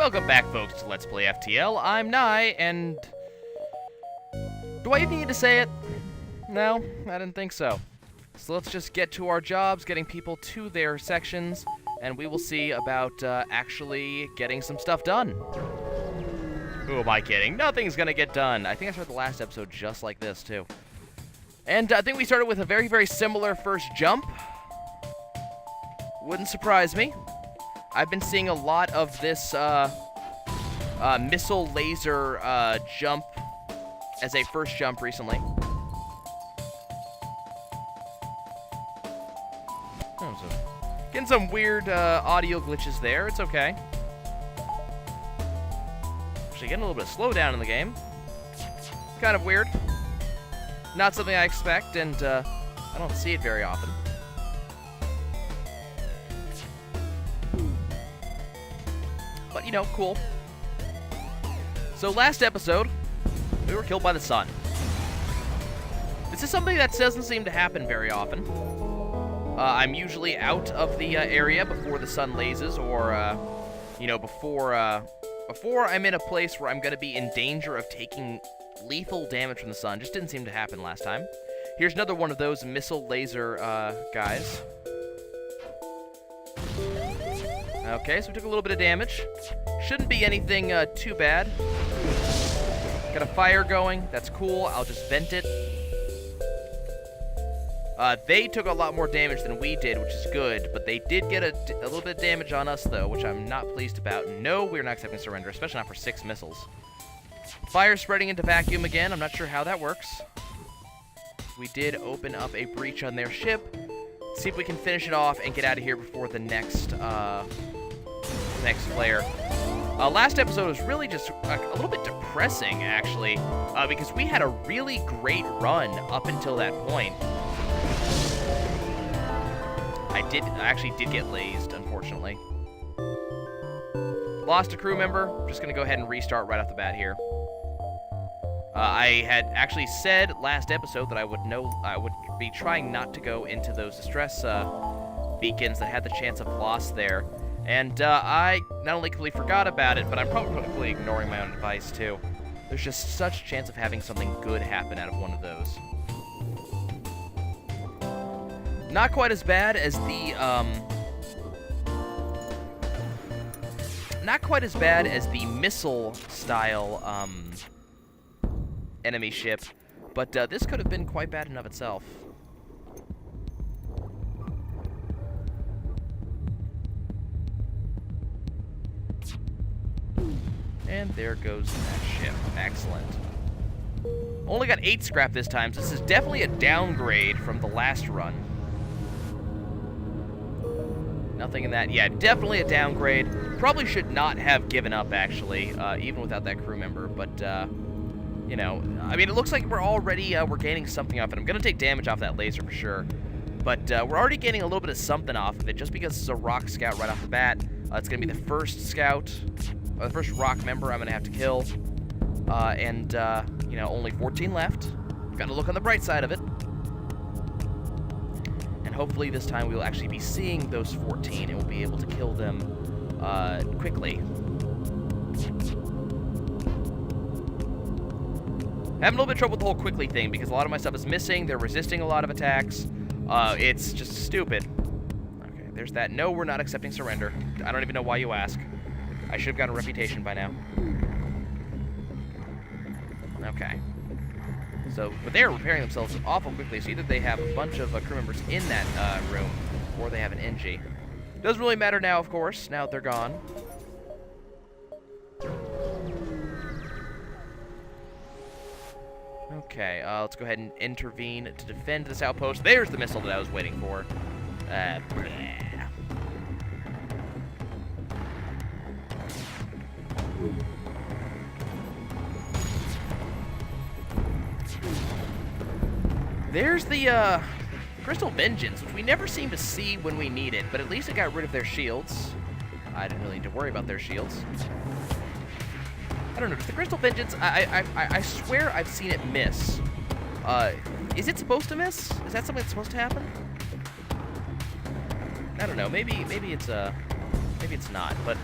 Welcome back, folks, to Let's Play FTL. I'm Nye, and... do I need to say it? No, I didn't think so. So let's just get to our jobs, getting people to their sections, and we will see about actually getting some stuff done. Who am I kidding? Nothing's gonna get done. I think I started the last episode just like this, too. And I think we started with a very, very similar first jump. Wouldn't surprise me. I've been seeing a lot of this missile laser jump as a first jump recently. Oh, so getting some weird audio glitches there. It's okay. Actually, getting a little bit of slowdown in the game. Kind of weird. Not something I expect, and I don't see it very often. But, you know, cool. So, last episode, we were killed by the sun. This is something that doesn't seem to happen very often. I'm usually out of the area before the sun blazes, or, you know, before I'm in a place where I'm going to be in danger of taking lethal damage from the sun. Just didn't seem to happen last time. Here's another one of those missile laser guys. Okay, so we took a little bit of damage. Shouldn't be anything too bad. Got a fire going. That's cool. I'll just vent it. They took a lot more damage than we did, which is good, but they did get a little bit of damage on us, though, which I'm not pleased about. No, we're not accepting surrender, especially not for 6 missiles. Fire spreading into vacuum again. I'm not sure how that works. We did open up a breach on their ship. See if we can finish it off and get out of here before the next player. Last episode was really just a little bit depressing, actually, because we had a really great run up until that point. I actually did get lazed, unfortunately. Lost a crew member. Just going to go ahead and restart right off the bat here. I had actually said last episode that I would be trying not to go into those distress beacons that had the chance of loss there. And I not only completely forgot about it, but I'm probably ignoring my own advice, too. There's just such a chance of having something good happen out of one of those. Not quite as bad as the, not quite as bad as the missile-style, enemy ship, but this could have been quite bad in of itself. And there goes that ship. Excellent. Only got 8 scrap this time, so this is definitely a downgrade from the last run. Nothing in that. Yeah, definitely a downgrade. Probably should not have given up, actually, even without that crew member, but, you know, I mean, it looks like we're already, we're gaining something off it. I'm going to take damage off that laser for sure, but we're already getting a little bit of something off of it, just because it's a rock scout right off the bat. It's going to be the first scout, or the first rock member I'm going to have to kill, and, you know, only 14 left. Got to look on the bright side of it. And hopefully this time we will actually be seeing those 14 and we'll be able to kill them quickly. Having a little bit of trouble with the whole quickly thing because a lot of my stuff is missing. They're resisting a lot of attacks. It's just stupid. Okay, there's that. No, we're not accepting surrender. I don't even know why you ask. I should have gotten a reputation by now. Okay. So, but they're repairing themselves awful quickly, so either they have a bunch of crew members in that room, or they have an NG. Doesn't really matter now, of course, now that they're gone. Okay, let's go ahead and intervene to defend this outpost. There's the missile that I was waiting for. There's the, Crystal Vengeance, which we never seem to see when we need it, but at least it got rid of their shields. I didn't really need to worry about their shields. I don't know, the Crystal Vengeance, I swear I've seen it miss. Is it supposed to miss? Is that something that's supposed to happen? I don't know, maybe it's not, but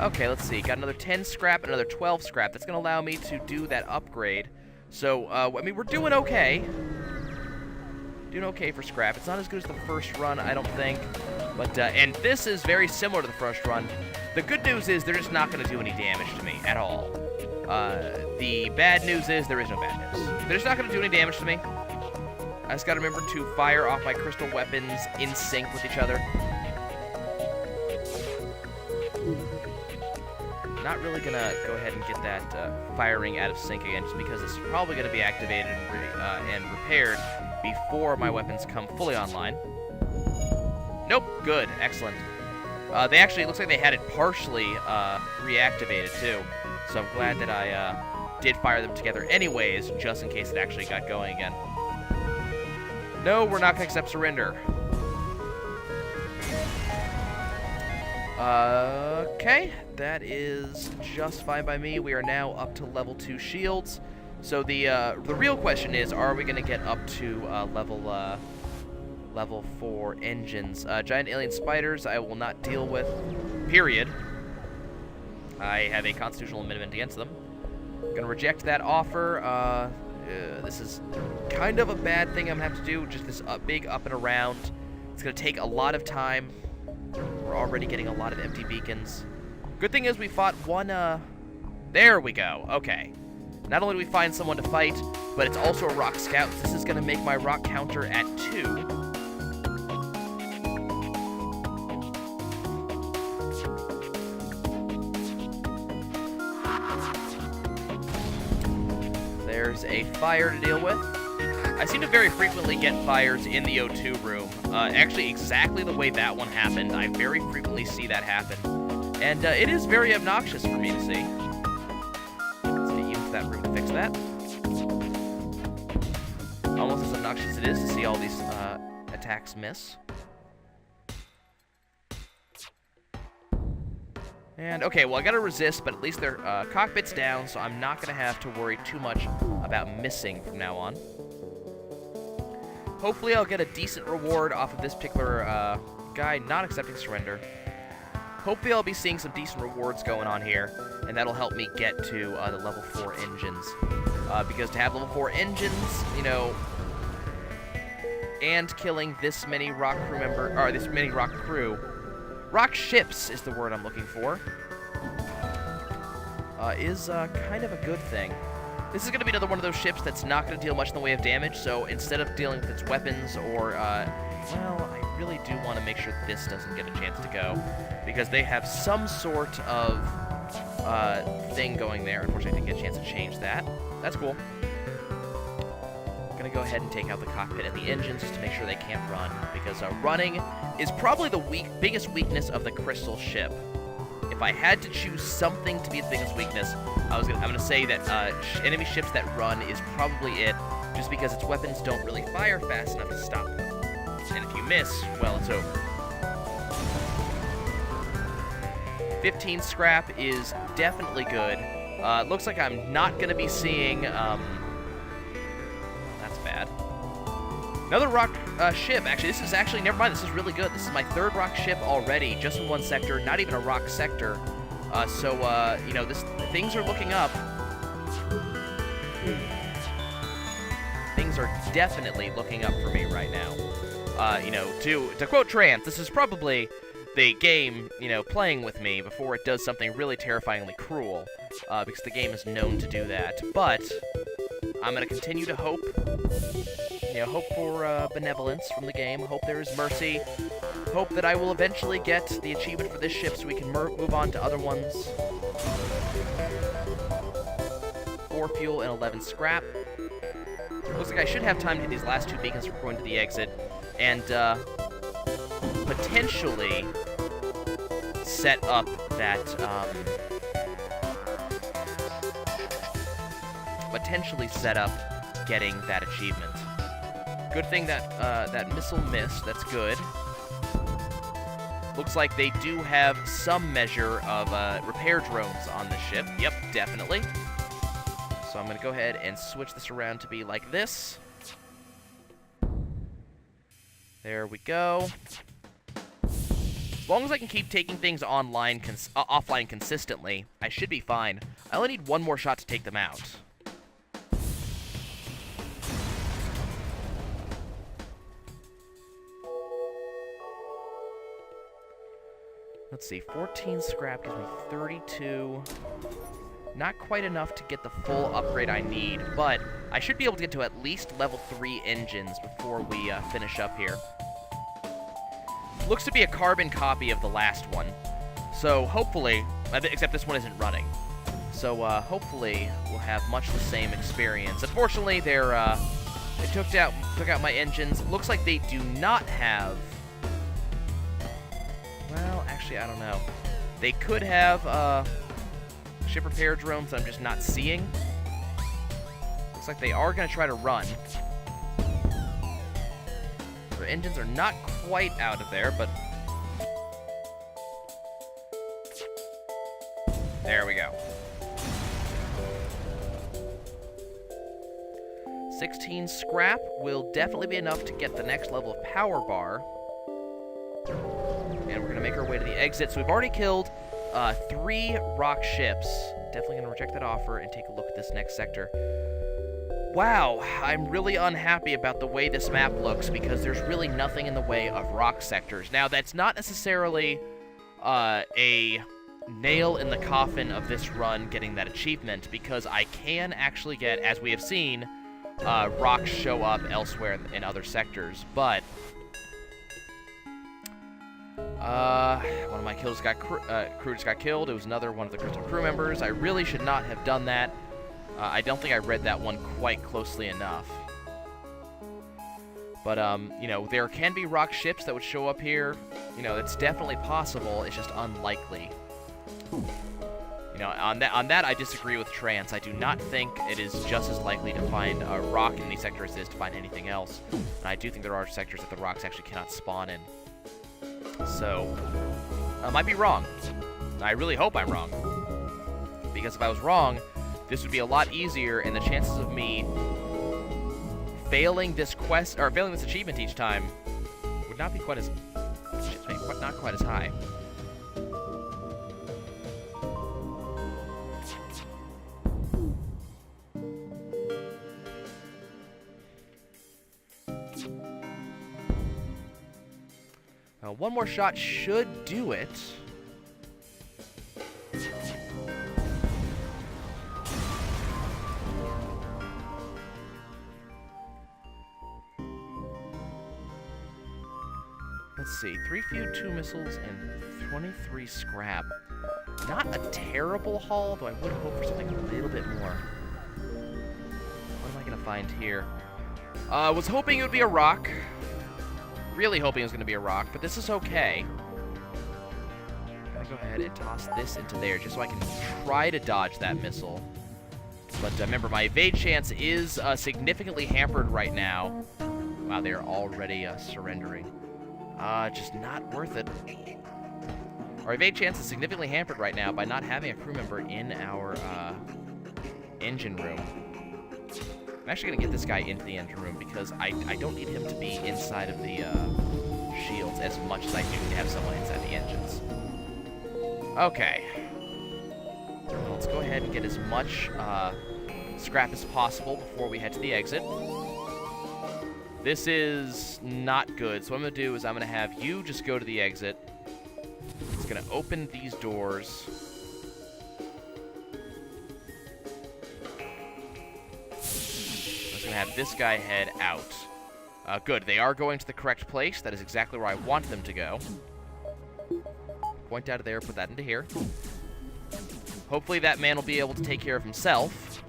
Okay, let's see. Got another 10 scrap, another 12 scrap. That's going to allow me to do that upgrade. So, I mean, we're doing okay. Doing okay for scrap. It's not as good as the first run, I don't think. But, and this is very similar to the first run. The good news is they're just not going to do any damage to me at all. The bad news is there is no bad news. They're just not going to do any damage to me. I just got to remember to fire off my crystal weapons in sync with each other. Not really going to go ahead and get that firing out of sync again, just because it's probably going to be activated and repaired before my weapons come fully online. Nope, good, excellent. They actually, it looks like they had it partially reactivated too, so I'm glad that I did fire them together anyways, just in case it actually got going again. No, we're not going to accept surrender. Okay, that is just fine by me. We are now up to level 2 shields. So the real question is, are we going to get up to level 4 engines? Giant alien spiders I will not deal with, period. I have a constitutional amendment against them. Gonna reject that offer. This is kind of a bad thing I'm going to have to do, just this big up and around. It's going to take a lot of time. We're already getting a lot of empty beacons. Good thing is we fought one, there we go, okay. Not only do we find someone to fight, but it's also a rock scout. This is going to make my rock counter at 2. There's a fire to deal with. I seem to very frequently get fires in the O2 room. Actually, exactly the way that one happened. I very frequently see that happen. And it is very obnoxious for me to see. Let's get you into that room to fix that. Almost as obnoxious as it is to see all these attacks miss. And, okay, well, I gotta resist, but at least their cockpit's down, so I'm not gonna have to worry too much about missing from now on. Hopefully I'll get a decent reward off of this particular guy not accepting surrender. Hopefully I'll be seeing some decent rewards going on here, and that'll help me get to the level 4 engines. Because to have level 4 engines, you know, and killing this many rock crew this many rock crew, rock ships is the word I'm looking for, is kind of a good thing. This is going to be another one of those ships that's not going to deal much in the way of damage, so instead of dealing with its weapons or, well, I really do want to make sure this doesn't get a chance to go, because they have some sort of thing going there. Unfortunately, I didn't get a chance to change that. That's cool. I'm going to go ahead and take out the cockpit and the engines just to make sure they can't run, because running is probably the biggest weakness of the crystal ship. If I had to choose something to be its biggest weakness, I'm gonna say that enemy ships that run is probably it, just because its weapons don't really fire fast enough to stop them. And if you miss, well, it's over. 15 scrap is definitely good. Looks like I'm not gonna be seeing, that's bad. Another rock ship. Actually, this is actually, never mind, this is really good. This is my 3rd rock ship already, just in one sector, not even a rock sector. You know, things are looking up. Things are definitely looking up for me right now. You know, to quote Trance, this is probably the game, you know, playing with me before it does something really terrifyingly cruel, because the game is known to do that. But I'm going to continue to hope. You know, hope for benevolence from the game. Hope there is mercy. Hope that I will eventually get the achievement for this ship so we can move on to other ones. 4 fuel and 11 scrap. Looks like I should have time to hit these last 2 beacons before going to the exit. And potentially set up that... potentially set up getting that achievement. Good thing that that missile missed. That's good. Looks like they do have some measure of repair drones on the ship. Yep, definitely. So I'm going to go ahead and switch this around to be like this. There we go. As long as I can keep taking things offline consistently, I should be fine. I only need one more shot to take them out. Let's see, 14 scrap gives me 32. Not quite enough to get the full upgrade I need, but I should be able to get to at least level 3 engines before we finish up here. Looks to be a carbon copy of the last one. So hopefully, except this one isn't running. So hopefully we'll have much the same experience. Unfortunately, they took out my engines. Looks like they do not have... Well, actually, I don't know. They could have ship repair drones that I'm just not seeing. Looks like they are going to try to run. Their engines are not quite out of there, but... There we go. 16 scrap will definitely be enough to get the next level of power bar. And we're going to make our way to the exit. So we've already killed 3 rock ships. Definitely going to reject that offer and take a look at this next sector. Wow, I'm really unhappy about the way this map looks because there's really nothing in the way of rock sectors. Now, that's not necessarily a nail in the coffin of this run getting that achievement, because I can actually get, as we have seen, rocks show up elsewhere in other sectors, but one of my crew just got killed. It was another one of the Crystal crew members. I really should not have done that. I don't think I read that one quite closely enough. But, you know, there can be rock ships that would show up here. You know, it's definitely possible. It's just unlikely. You know, on that I disagree with Trance. I do not think it is just as likely to find a rock in these sectors as it is to find anything else. And I do think there are sectors that the rocks actually cannot spawn in. So, I might be wrong. I really hope I'm wrong. Because if I was wrong, this would be a lot easier, and the chances of me failing this quest, or failing this achievement each time would not be quite as, not quite as high. One more shot should do it. Let's see, 3 feud, 2 missiles, and 23 scrap. Not a terrible haul, though I would hope for something a little bit more. What am I going to find here? Was hoping it would be a rock. Really hoping it was going to be a rock, but this is okay. I'm going to go ahead and toss this into there just so I can try to dodge that missile. But remember, my evade chance is significantly hampered right now. Wow, they are already surrendering. Just not worth it. Our evade chance is significantly hampered right now by not having a crew member in our engine room. I'm actually going to get this guy into the engine room because I don't need him to be inside of the shields as much as I do to have someone inside the engines. Okay. Well, let's go ahead and get as much scrap as possible before we head to the exit. This is not good, so what I'm going to do is I'm going to have you just go to the exit. It's going to open these doors. Have this guy head out. Good. They are going to the correct place. That is exactly where I want them to go. Point out of there, put that into here. Hopefully that man will be able to take care of himself.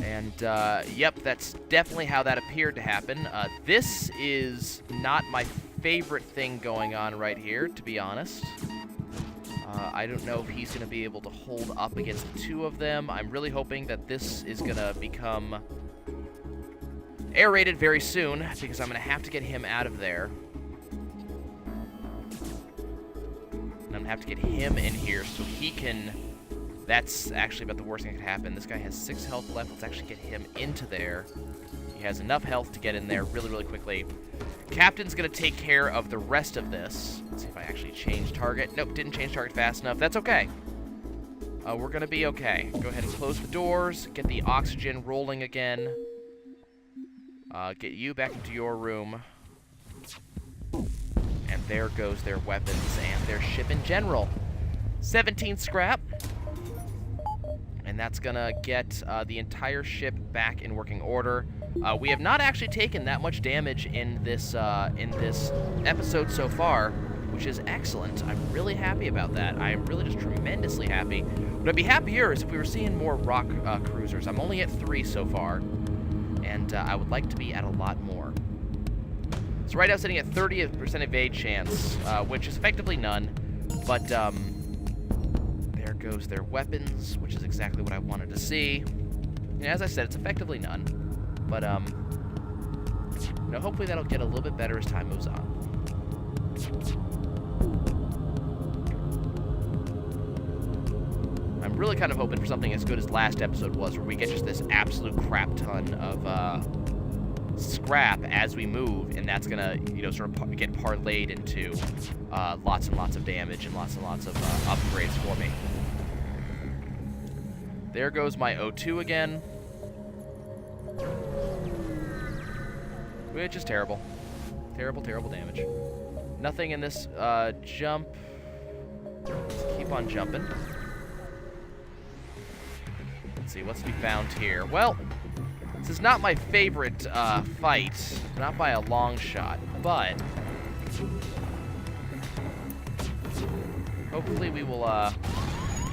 And, yep, that's definitely how that appeared to happen. This is not my favorite thing going on right here, to be honest. I don't know if he's going to be able to hold up against the 2 of them. I'm really hoping that this is going to become air-rated very soon, because I'm going to have to get him out of there. And I'm going to have to get him in here so he can... That's actually about the worst thing that could happen. This guy has 6 health left. Let's actually get him into there. He has enough health to get in there really, really quickly. Captain's going to take care of the rest of this. Let's see if I actually change target. Nope, didn't change target fast enough. That's okay. We're going to be okay. Go ahead and close the doors. Get the oxygen rolling again. Get you back into your room. And there goes their weapons and their ship in general. 17 scrap. And that's going to get the entire ship back in working order. We have not actually taken that much damage in this episode so far, which is excellent. I'm really happy about that. I am really just tremendously happy. What I'd be happier is if we were seeing more rock cruisers. I'm only at 3 so far, and I would like to be at a lot more. So right now sitting at 30% evade chance, which is effectively none, but there goes their weapons, which is exactly what I wanted to see. And as I said, it's effectively none, but you know, hopefully that'll get a little bit better as time moves on. I'm really kind of hoping for something as good as last episode was, where we get just this absolute crap ton of scrap as we move, and that's gonna, you know, sort of get parlayed into lots and lots of damage and lots of upgrades for me. There goes my O2 again, which is terrible. Terrible, terrible damage. Nothing in this jump. Let's keep on jumping. Let's see, what's to be found here? Well, this is not my favorite fight, not by a long shot, but hopefully we will,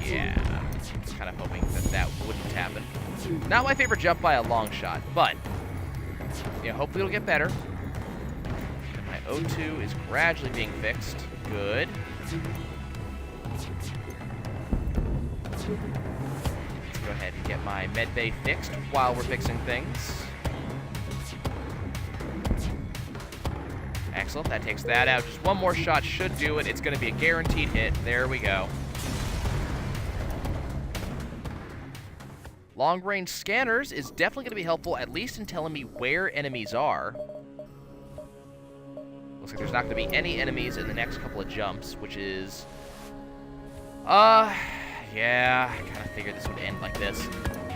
yeah, kind of hoping that that wouldn't happen. Not my favorite jump by a long shot, but, yeah, hopefully it'll get better. My O2 is gradually being fixed. Good. Let's go ahead and get my med bay fixed while we're fixing things. Excellent, that takes that out. Just one more shot should do it. It's going to be a guaranteed hit. There we go. Long-range scanners is definitely going to be helpful, at least in telling me where enemies are. Looks like there's not going to be any enemies in the next couple of jumps, which is... yeah, I kind of figured this would end like this.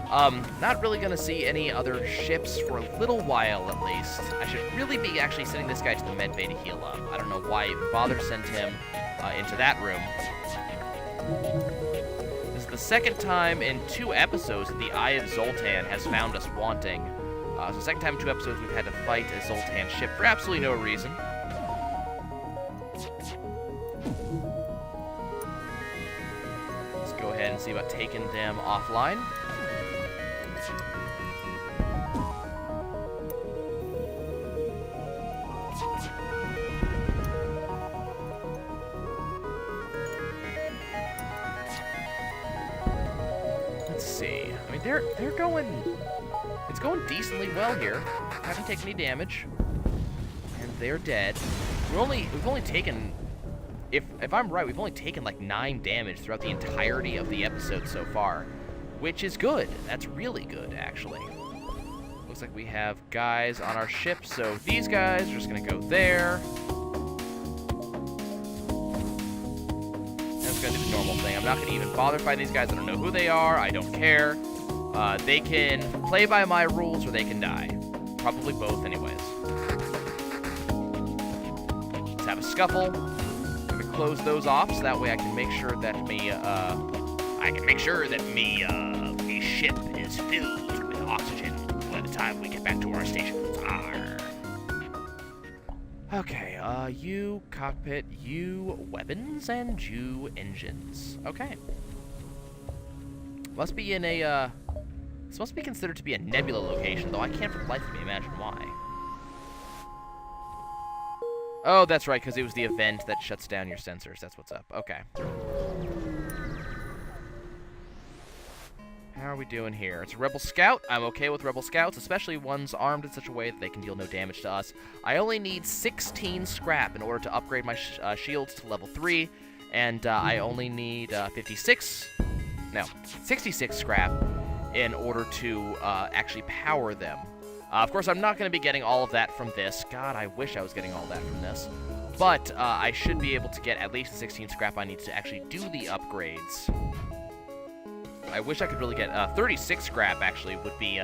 Not really going to see any other ships for a little while, at least. I should really be actually sending this guy to the med bay to heal up. I don't know why I even bothered to send him into that room. This is the second time in 2 episodes that the Eye of Zoltan has found us wanting. So second time in 2 episodes we've had to fight a Zoltan ship for absolutely no reason. Let's go ahead and see about taking them offline. Let's see. I mean, they're going. It's going decently well here. Haven't taken any damage, and they're dead. We've only taken, if I'm right, we've only taken like 9 damage throughout the entirety of the episode so far, which is good. That's really good, actually. Looks like we have guys on our ship, so these guys are just gonna go there. I'm gonna do the normal thing. I'm not gonna even bother fighting these guys. I don't know who they are. I don't care. They can play by my rules or they can die. Probably both, anyways. Let's have a scuffle. I'm gonna close those off so that way I can make sure that me ship is filled with oxygen by the time we get back to our stations. Arr. Okay, you cockpit, you weapons, and you engines. Okay. Must be in a, this must be considered to be a nebula location, though I can't for the life of me imagine why. Oh, that's right, because it was the event that shuts down your sensors. That's what's up. Okay. How are we doing here? It's a Rebel Scout. I'm okay with Rebel Scouts, especially ones armed in such a way that they can deal no damage to us. I only need 16 scrap in order to upgrade my shields to level 3, and I only need 66 scrap in order to actually power them. Of course, I'm not going to be getting all of that from this. God, I wish I was getting all that from this. But I should be able to get at least the 16 scrap I need to actually do the upgrades. I wish I could really get 36 scrap, actually, would be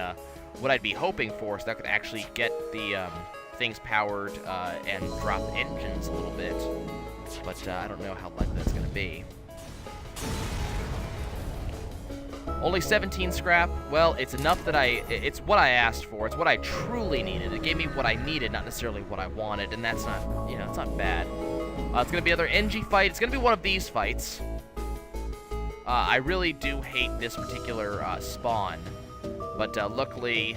what I'd be hoping for, so that could actually get the things powered and drop engines a little bit. But I don't know how likely that's going to be. Only 17 scrap. Well, it's enough that it's what I asked for. It's what I truly needed. It gave me what I needed, not necessarily what I wanted, and that's not, it's not bad. It's going to be another NG fight. It's going to be one of these fights. I really do hate this particular spawn, but luckily, it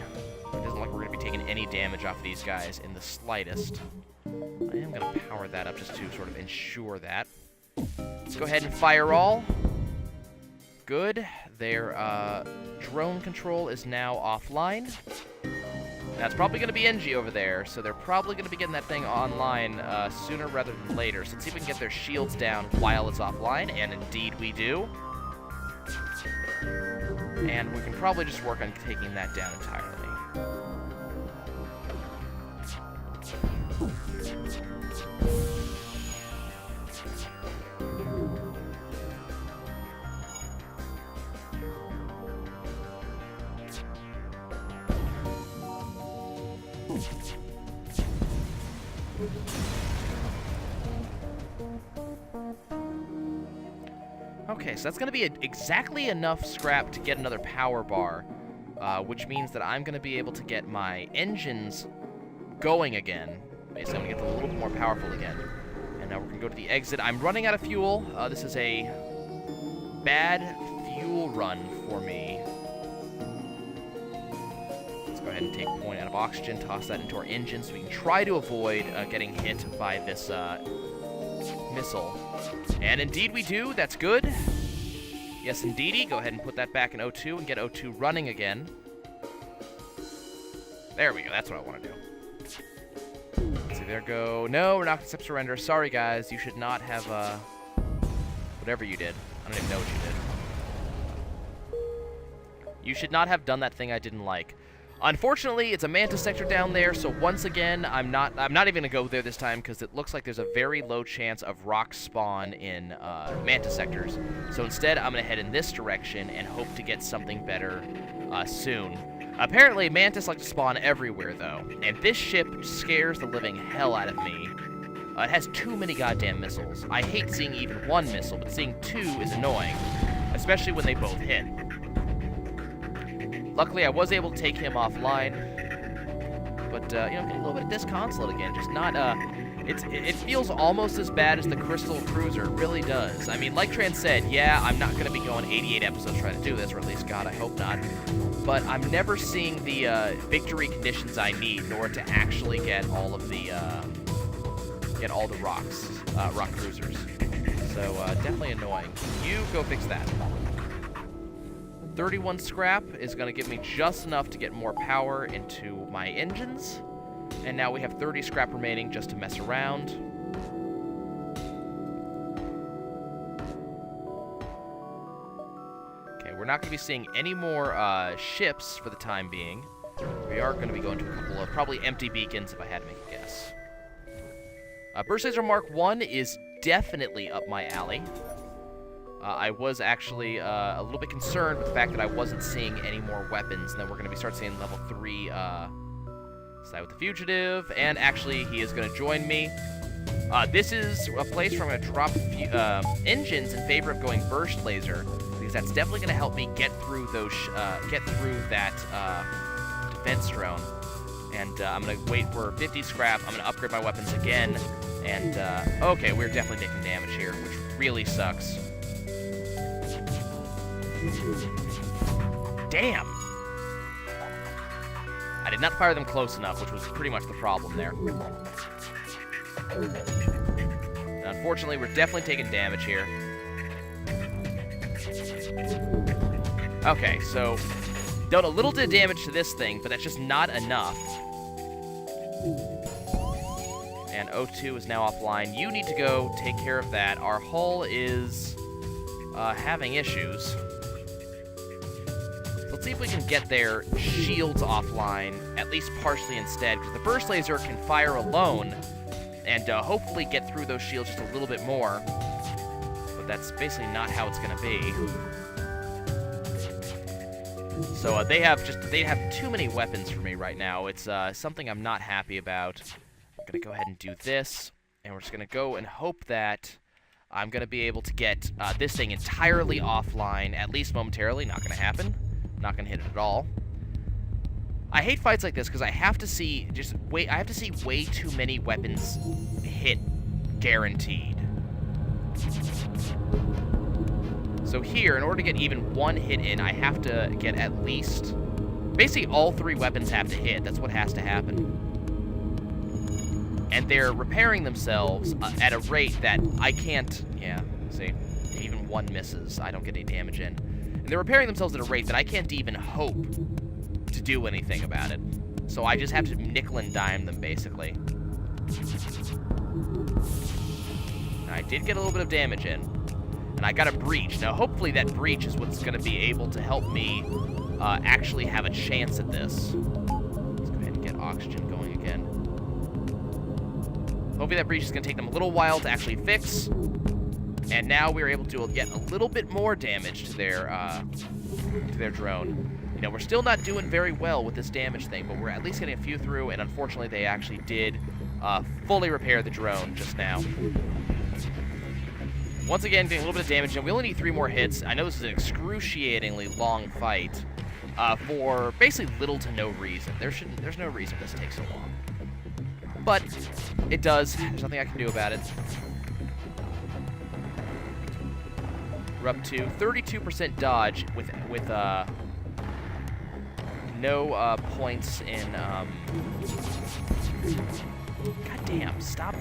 doesn't look like we're going to be taking any damage off of these guys in the slightest. I am going to power that up just to sort of ensure that. Let's go ahead and fire all. Good. Their drone control is now offline. That's probably going to be NG over there, so they're probably going to be getting that thing online sooner rather than later. So let's see if we can get their shields down while it's offline, and indeed we do. And we can probably just work on taking that down entirely. Okay, so that's going to be exactly enough scrap to get another power bar, which means that I'm going to be able to get my engines going again. Basically, I'm going to get them a little bit more powerful again. And now we're going to go to the exit. I'm running out of fuel. This is a bad fuel run for me. Let's go ahead and take a point out of oxygen, toss that into our engine so we can try to avoid getting hit by this missile. And indeed we do. That's good. Yes, indeedy. Go ahead and put that back in O2 and get O2 running again. There we go. That's what I want to do. Let's see, there go. No, we're not going to accept surrender. Sorry, guys. You should not have, whatever you did. I don't even know what you did. You should not have done that thing I didn't like. Unfortunately, it's a Manta sector down there, so once again, I'm not even going to go there this time because it looks like there's a very low chance of rock spawn in Manta sectors. So instead, I'm going to head in this direction and hope to get something better soon. Apparently, Mantis like to spawn everywhere, though, and this ship scares the living hell out of me. It has too many goddamn missiles. I hate seeing even one missile, but seeing two is annoying, especially when they both hit. Luckily, I was able to take him offline, but, getting a little bit of disconsolate again. Just not, it feels almost as bad as the Crystal Cruiser. It really does. I mean, like Tran said, yeah, I'm not going to be going 88 episodes trying to do this, or at least, God, I hope not. But I'm never seeing the, victory conditions I need in order to actually get all of the, rock cruisers. So, definitely annoying. You go fix that. 31 scrap is going to give me just enough to get more power into my engines. And now we have 30 scrap remaining just to mess around. Okay, we're not going to be seeing any more ships for the time being. We are going to be going to a couple of probably empty beacons if I had to make a guess. Burst Laser Mark 1 is definitely up my alley. I was actually a little bit concerned with the fact that I wasn't seeing any more weapons, and then we're going to start seeing level 3 side with the Fugitive, and actually he is going to join me. This is a place where I'm going to drop engines in favor of going Burst Laser, because that's definitely going to help me get through those, that defense drone. And I'm going to wait for 50 scrap. I'm going to upgrade my weapons again, and okay, we're definitely taking damage here, which really sucks. Damn! I did not fire them close enough, which was pretty much the problem there. Unfortunately, we're definitely taking damage here. Okay, so done a little bit of damage to this thing, but that's just not enough. And O2 is now offline. You need to go take care of that. Our hull is having issues. Let's see if we can get their shields offline, at least partially instead, because the burst laser can fire alone and hopefully get through those shields just a little bit more. But that's basically not how it's going to be. So they have too many weapons for me right now. It's something I'm not happy about. I'm going to go ahead and do this, and we're just going to go and hope that I'm going to be able to get this thing entirely offline, at least momentarily. Not going to happen. Not going to hit it at all. I hate fights like this because I have to see way too many weapons hit guaranteed. So here, in order to get even one hit in, I have to get at least... Basically, all 3 weapons have to hit. That's what has to happen. And they're repairing themselves at a rate that I can't... Yeah, see? Even one misses. I don't get any damage in. And they're repairing themselves at a rate that I can't even hope to do anything about it. So I just have to nickel and dime them, basically. Now, I did get a little bit of damage in. And I got a breach. Now, hopefully that breach is what's going to be able to help me actually have a chance at this. Let's go ahead and get oxygen going again. Hopefully that breach is going to take them a little while to actually fix. And now we're able to get a little bit more damage to their drone. You know, we're still not doing very well with this damage thing, but we're at least getting a few through, and unfortunately they actually did fully repair the drone just now. Once again, getting a little bit of damage, and we only need 3 more hits. I know this is an excruciatingly long fight for basically little to no reason. There's no reason this takes so long. But it does. There's nothing I can do about it. We're up to 32% dodge with no points in... God damn, stop.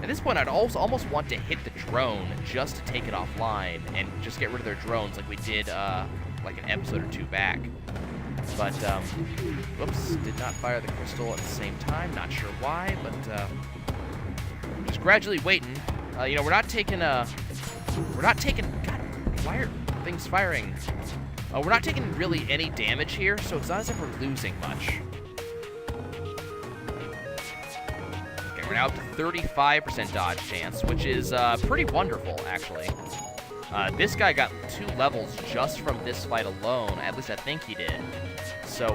At this point, I'd also almost want to hit the drone just to take it offline and just get rid of their drones like we did like an episode or 2 back. But, whoops, did not fire the crystal at the same time. Not sure why, but just gradually waiting. You know, we're not taking, God, why are things firing? We're not taking really any damage here, so it's not as if we're losing much. Okay, we're now up to 35% dodge chance, which is pretty wonderful, actually. This guy got 2 levels just from this fight alone. At least I think he did. So,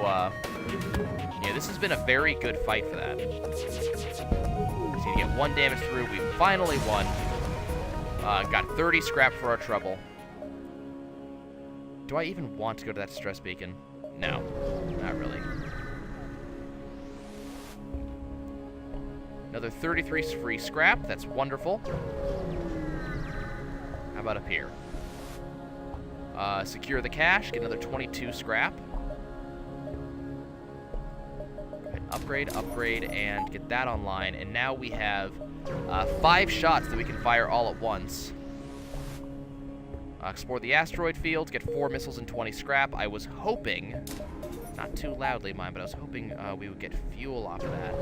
yeah, this has been a very good fight for that. Just need to get 1 damage through. We finally won. Got 30 scrap for our trouble. Do I even want to go to that stress beacon? No, not really. Another 33 free scrap. That's wonderful. How about up here? Secure the cache. Get another 22 scrap. Go ahead and upgrade, and get that online. And now we have 5 shots that we can fire all at once. Explore the asteroid field, get 4 missiles and 20 scrap. I was hoping, not too loudly, mind, but I was hoping we would get fuel off of that.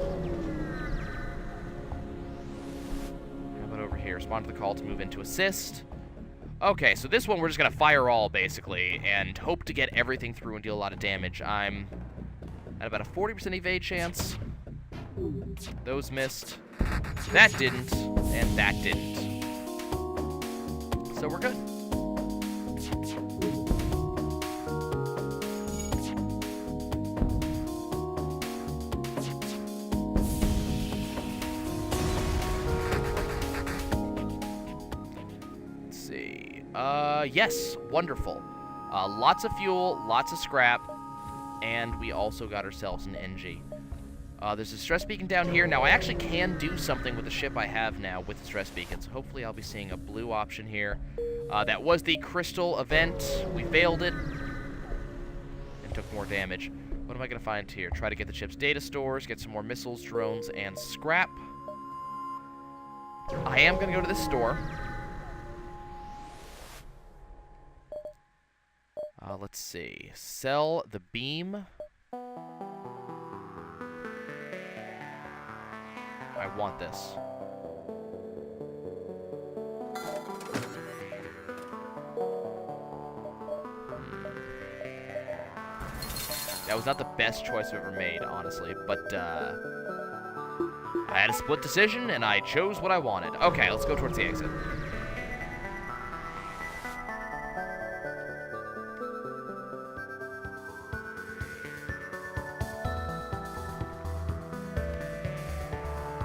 How about over here? Respond to the call to move into assist. Okay, so this one we're just going to fire all, basically, and hope to get everything through and deal a lot of damage. I'm at about a 40% evade chance. Those missed. That didn't, and that didn't. So we're good. Yes, wonderful. Lots of fuel, lots of scrap, and we also got ourselves an NG. There's a stress beacon down here. Now, I actually can do something with the ship I have now with the stress beacons. So hopefully I'll be seeing a blue option here. That was the crystal event. We failed it and took more damage. What am I going to find here? Try to get the ship's data stores, get some more missiles, drones, and scrap. I am going to go to this store. Let's see. Sell the beam. I want this. That was not the best choice I've ever made, honestly, but I had a split decision, and I chose what I wanted. Okay, let's go towards the exit.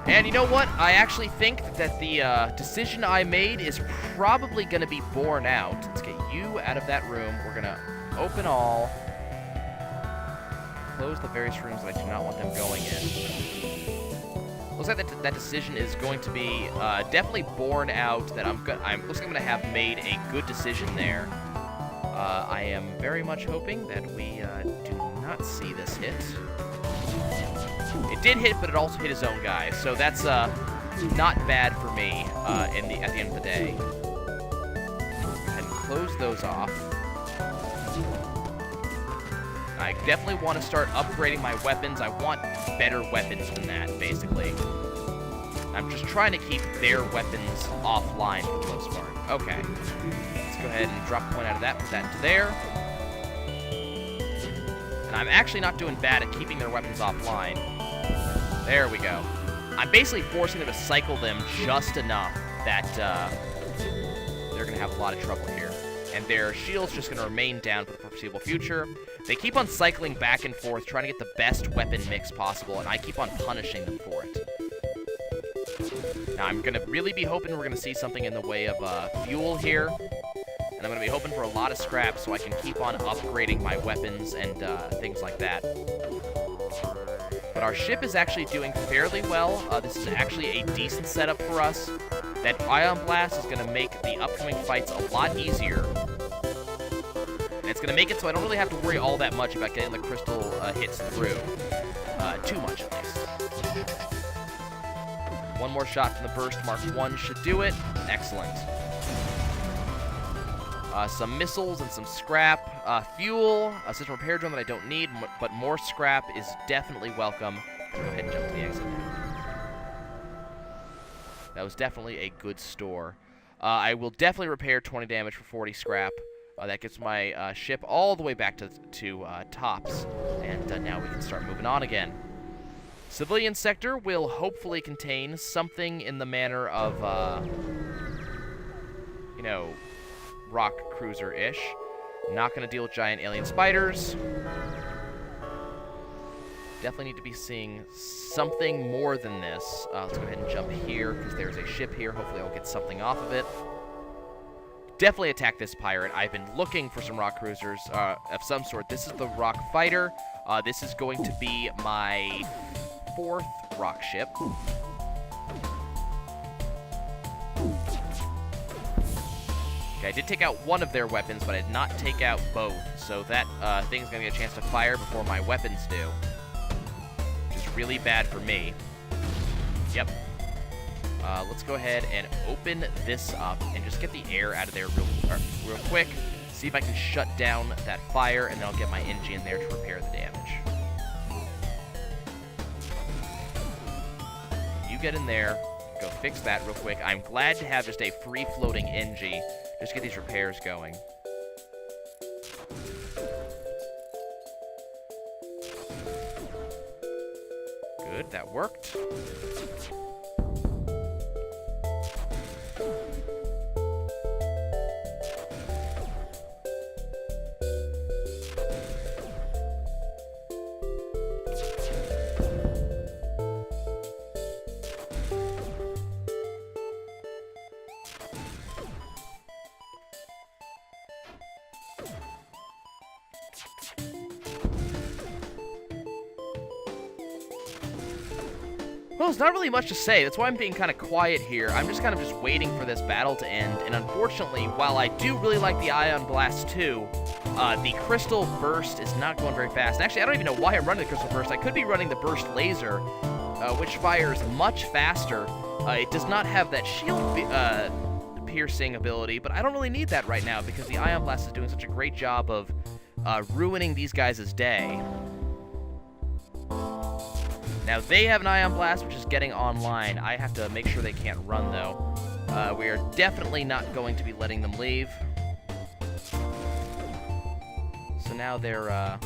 And you know what? I actually think that the decision I made is probably going to be borne out. Let's get you out of that room. We're going to open all. Close the various rooms that I do not want them going in. Looks like that decision is going to be definitely borne out. That looks like I'm going to have made a good decision there. I am very much hoping that we do not see this hit. It did hit, but it also hit his own guy, so that's not bad for me at the end of the day. Go ahead and close those off. I definitely want to start upgrading my weapons. I want better weapons than that, basically. I'm just trying to keep their weapons offline for the most part. Okay. Let's go ahead and drop a point out of that, put that into there. And I'm actually not doing bad at keeping their weapons offline. There we go. I'm basically forcing them to cycle them just enough that they're going to have a lot of trouble here. And their shield's just going to remain down for the foreseeable future. They keep on cycling back and forth, trying to get the best weapon mix possible, and I keep on punishing them for it. Now, I'm going to really be hoping we're going to see something in the way of fuel here. And I'm going to be hoping for a lot of scrap so I can keep on upgrading my weapons and things like that. But our ship is actually doing fairly well. This is actually a decent setup for us. That Ion Blast is going to make the upcoming fights a lot easier. And it's going to make it so I don't really have to worry all that much about getting the crystal hits through. Too much, at least. One more shot from the burst. Mark 1 should do it. Excellent. Some missiles and some scrap. Fuel, a system repair drone that I don't need, but more scrap is definitely welcome. Go ahead and jump to the exit now. That was definitely a good store. I will definitely repair 20 damage for 40 scrap. That gets my ship all the way back to tops. And now we can start moving on again. Civilian sector will hopefully contain something in the manner of, you know, rock cruiser-ish. Not going to deal with giant alien spiders. Definitely need to be seeing something more than this. Let's go ahead and jump here, because there's a ship here. Hopefully I'll get something off of it. Definitely attack this pirate. I've been looking for some rock cruisers of some sort. This is the rock fighter. This is going to be my 4th rock ship. Okay, I did take out one of their weapons, but I did not take out both. So that thing's going to get a chance to fire before my weapons do. Which is really bad for me. Yep. Let's go ahead and open this up and just get the air out of there real quick. See if I can shut down that fire, and then I'll get my engine in there to repair the damage. You get in there. Go fix that real quick. I'm glad to have just a free-floating NG. Just get these repairs going. Good, that worked. Well, there's not really much to say. That's why I'm being kind of quiet here. I'm just kind of just waiting for this battle to end. And unfortunately, while I do really like the Ion Blast 2, the Crystal Burst is not going very fast. Actually, I don't even know why I'm running the Crystal Burst. I could be running the Burst Laser, which fires much faster. It does not have that shield piercing ability, but I don't really need that right now because the Ion Blast is doing such a great job of ruining these guys' day. Now, they have an Ion Blast, which is getting online. I have to make sure they can't run, though. We are definitely not going to be letting them leave. So now they're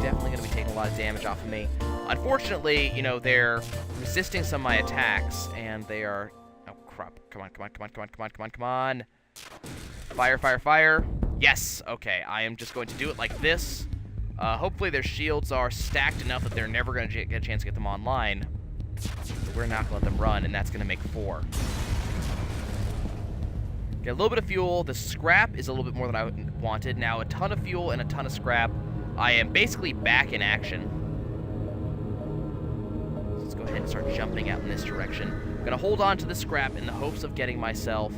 definitely going to be taking a lot of damage off of me. Unfortunately, you know, they're resisting some of my attacks, and they are... Oh, crap. Come on, come on, come on, come on, come on, come on, come on. Fire, fire, fire. Yes, okay. I am just going to do it like this. Hopefully their shields are stacked enough that they're never going to get a chance to get them online. But we're not going to let them run, and that's going to make 4. Get a little bit of fuel. The scrap is a little bit more than I wanted. Now, a ton of fuel and a ton of scrap. I am basically back in action. So let's go ahead and start jumping out in this direction. I'm going to hold on to the scrap in the hopes of getting myself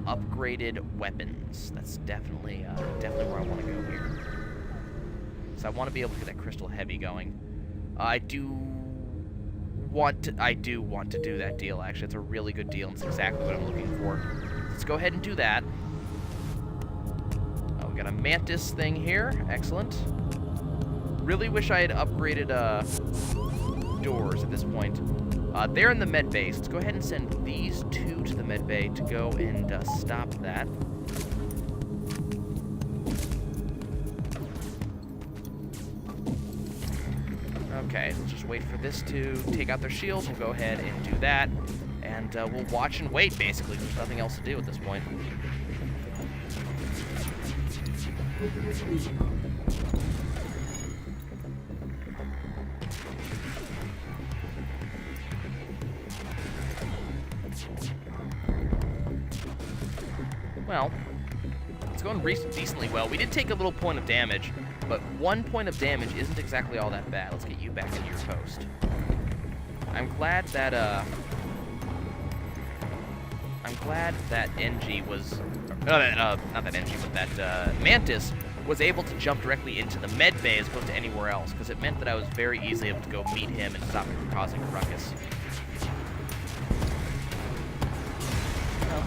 upgraded weapons. That's definitely where I want to go here. So I want to be able to get that crystal heavy going. I do want to do that deal, actually. It's a really good deal, and it's exactly what I'm looking for. Let's go ahead and do that. Oh, we got a mantis thing here. Excellent. Really wish I had upgraded doors at this point. They're in the med base. Let's go ahead and send these 2 to the med bay to go and stop that. Okay, let's just wait for this to take out their shields. We'll go ahead and do that. And we'll watch and wait, basically. There's nothing else to do at this point. Well, it's going decently well. We did take a little point of damage, but 1 point of damage isn't exactly all that bad. Let's get you back into your post. I'm glad that NG was... not that NG, but that Mantis was able to jump directly into the med bay as opposed to anywhere else, because it meant that I was very easily able to go meet him and stop him from causing a ruckus.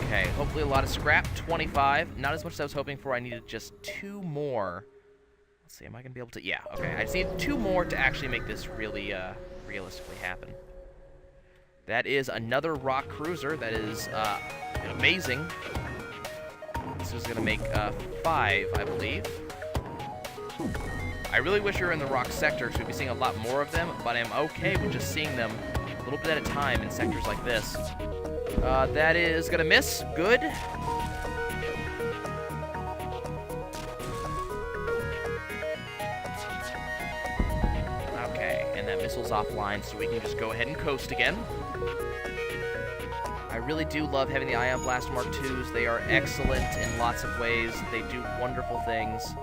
Okay, hopefully a lot of scrap. 25. Not as much as I was hoping for. I needed just 2 more. Let's see, am I going to be able to... Yeah, okay. I just need 2 more to actually make this really realistically happen. That is another rock cruiser. That is amazing. This is going to make 5, I believe. I really wish we were in the rock sector, so we'd be seeing a lot more of them, but I'm okay with just seeing them a little bit at a time in sectors like this. That is gonna miss. Good. Okay, and that missile's offline, so we can just go ahead and coast again. I really do love having the Ion Blast Mark IIs. They are excellent in lots of ways. They do wonderful things.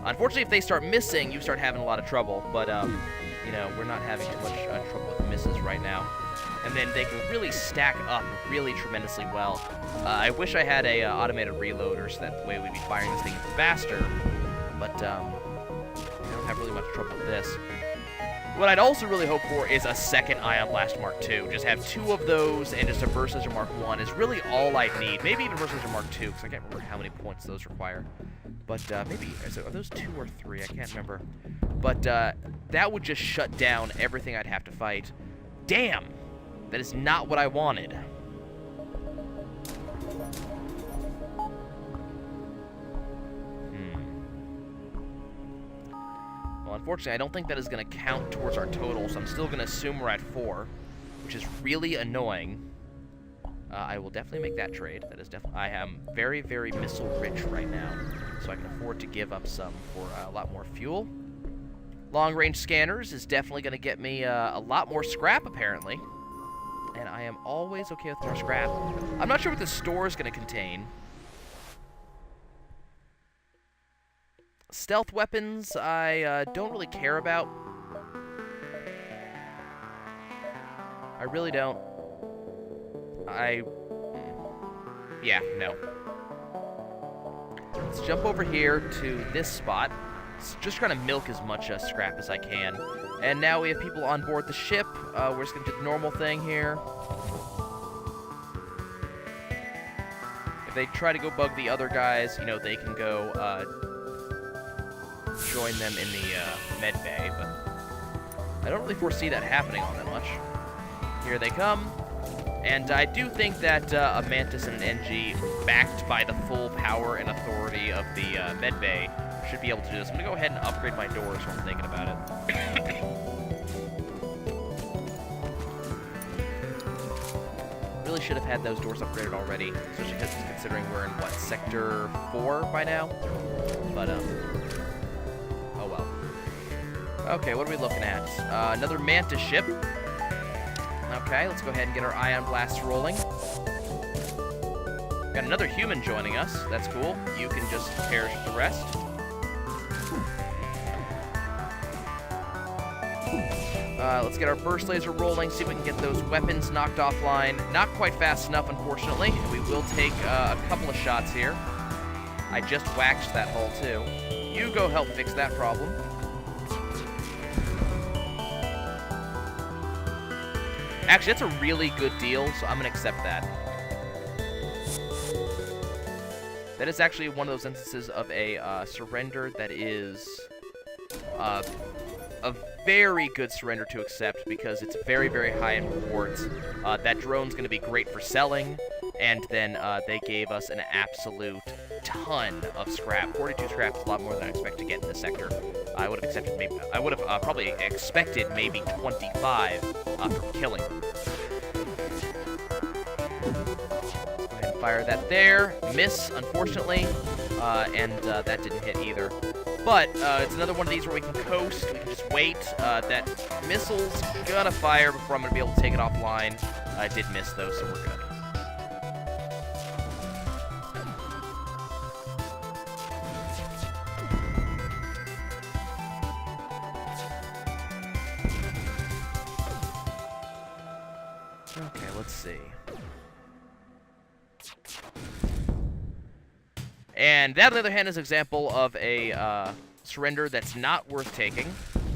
Unfortunately, if they start missing, you start having a lot of trouble, but, you know, we're not having too much trouble with misses right now. And then they can really stack up really tremendously well. I wish I had a automated reloader so that way we'd be firing this thing faster, but I don't have really much trouble with this. What I'd also really hope for is a second Ion Blast Mark II. Just have 2 of those and just a Versager Mark I is really all I need. Maybe even Versager Mark II, because I can't remember how many points those require. But maybe, are those 2 or 3? I can't remember. But that would just shut down everything I'd have to fight. Damn! That is not what I wanted. Well, unfortunately, I don't think that is going to count towards our total, so I'm still going to assume we're at 4, which is really annoying. I will definitely make that trade. That is definitely... I am very, very missile-rich right now, so I can afford to give up some for a lot more fuel. Long-range scanners is definitely going to get me a lot more scrap, apparently. And I am always okay with more scrap. I'm not sure what the store is going to contain. Stealth weapons, I don't really care about. I really don't. Yeah, no. Let's jump over here to this spot. Just trying to milk as much scrap as I can. And now we have people on board the ship. We're just going to do the normal thing here. If they try to go bug the other guys, you know, they can go join them in the med bay, but I don't really foresee that happening all that much. Here they come. And I do think that a Mantis and an NG, backed by the full power and authority of the med bay, should be able to do this. I'm gonna go ahead and upgrade my doors while I'm thinking about it. Really should have had those doors upgraded already, especially because considering we're in, what, Sector 4 by now? But, oh well. Okay, what are we looking at? Another Mantis ship. Okay, let's go ahead and get our ion blasts rolling. Got another human joining us. That's cool. You can just perish with the rest. Let's get our burst laser rolling, see if we can get those weapons knocked offline. Not quite fast enough, unfortunately. We will take a couple of shots here. I just waxed that hull, too. You go help fix that problem. Actually, that's a really good deal, so I'm going to accept that. That is actually one of those instances of a surrender that is a very good surrender to accept because it's very, very high in rewards. That drone's going to be great for selling, and then they gave us an absolute ton of scrap. 42 scrap is a lot more than I expect to get in this sector. I would have accepted maybe. I would have probably expected maybe 25 for killing. Fire that there. Miss, unfortunately. And that didn't hit either. But it's another one of these where we can coast. We can just wait. That missile's gonna fire before I'm gonna be able to take it offline. I did miss, though, so we're good. Okay, let's see. And that, on the other hand, is an example of a surrender that's not worth taking.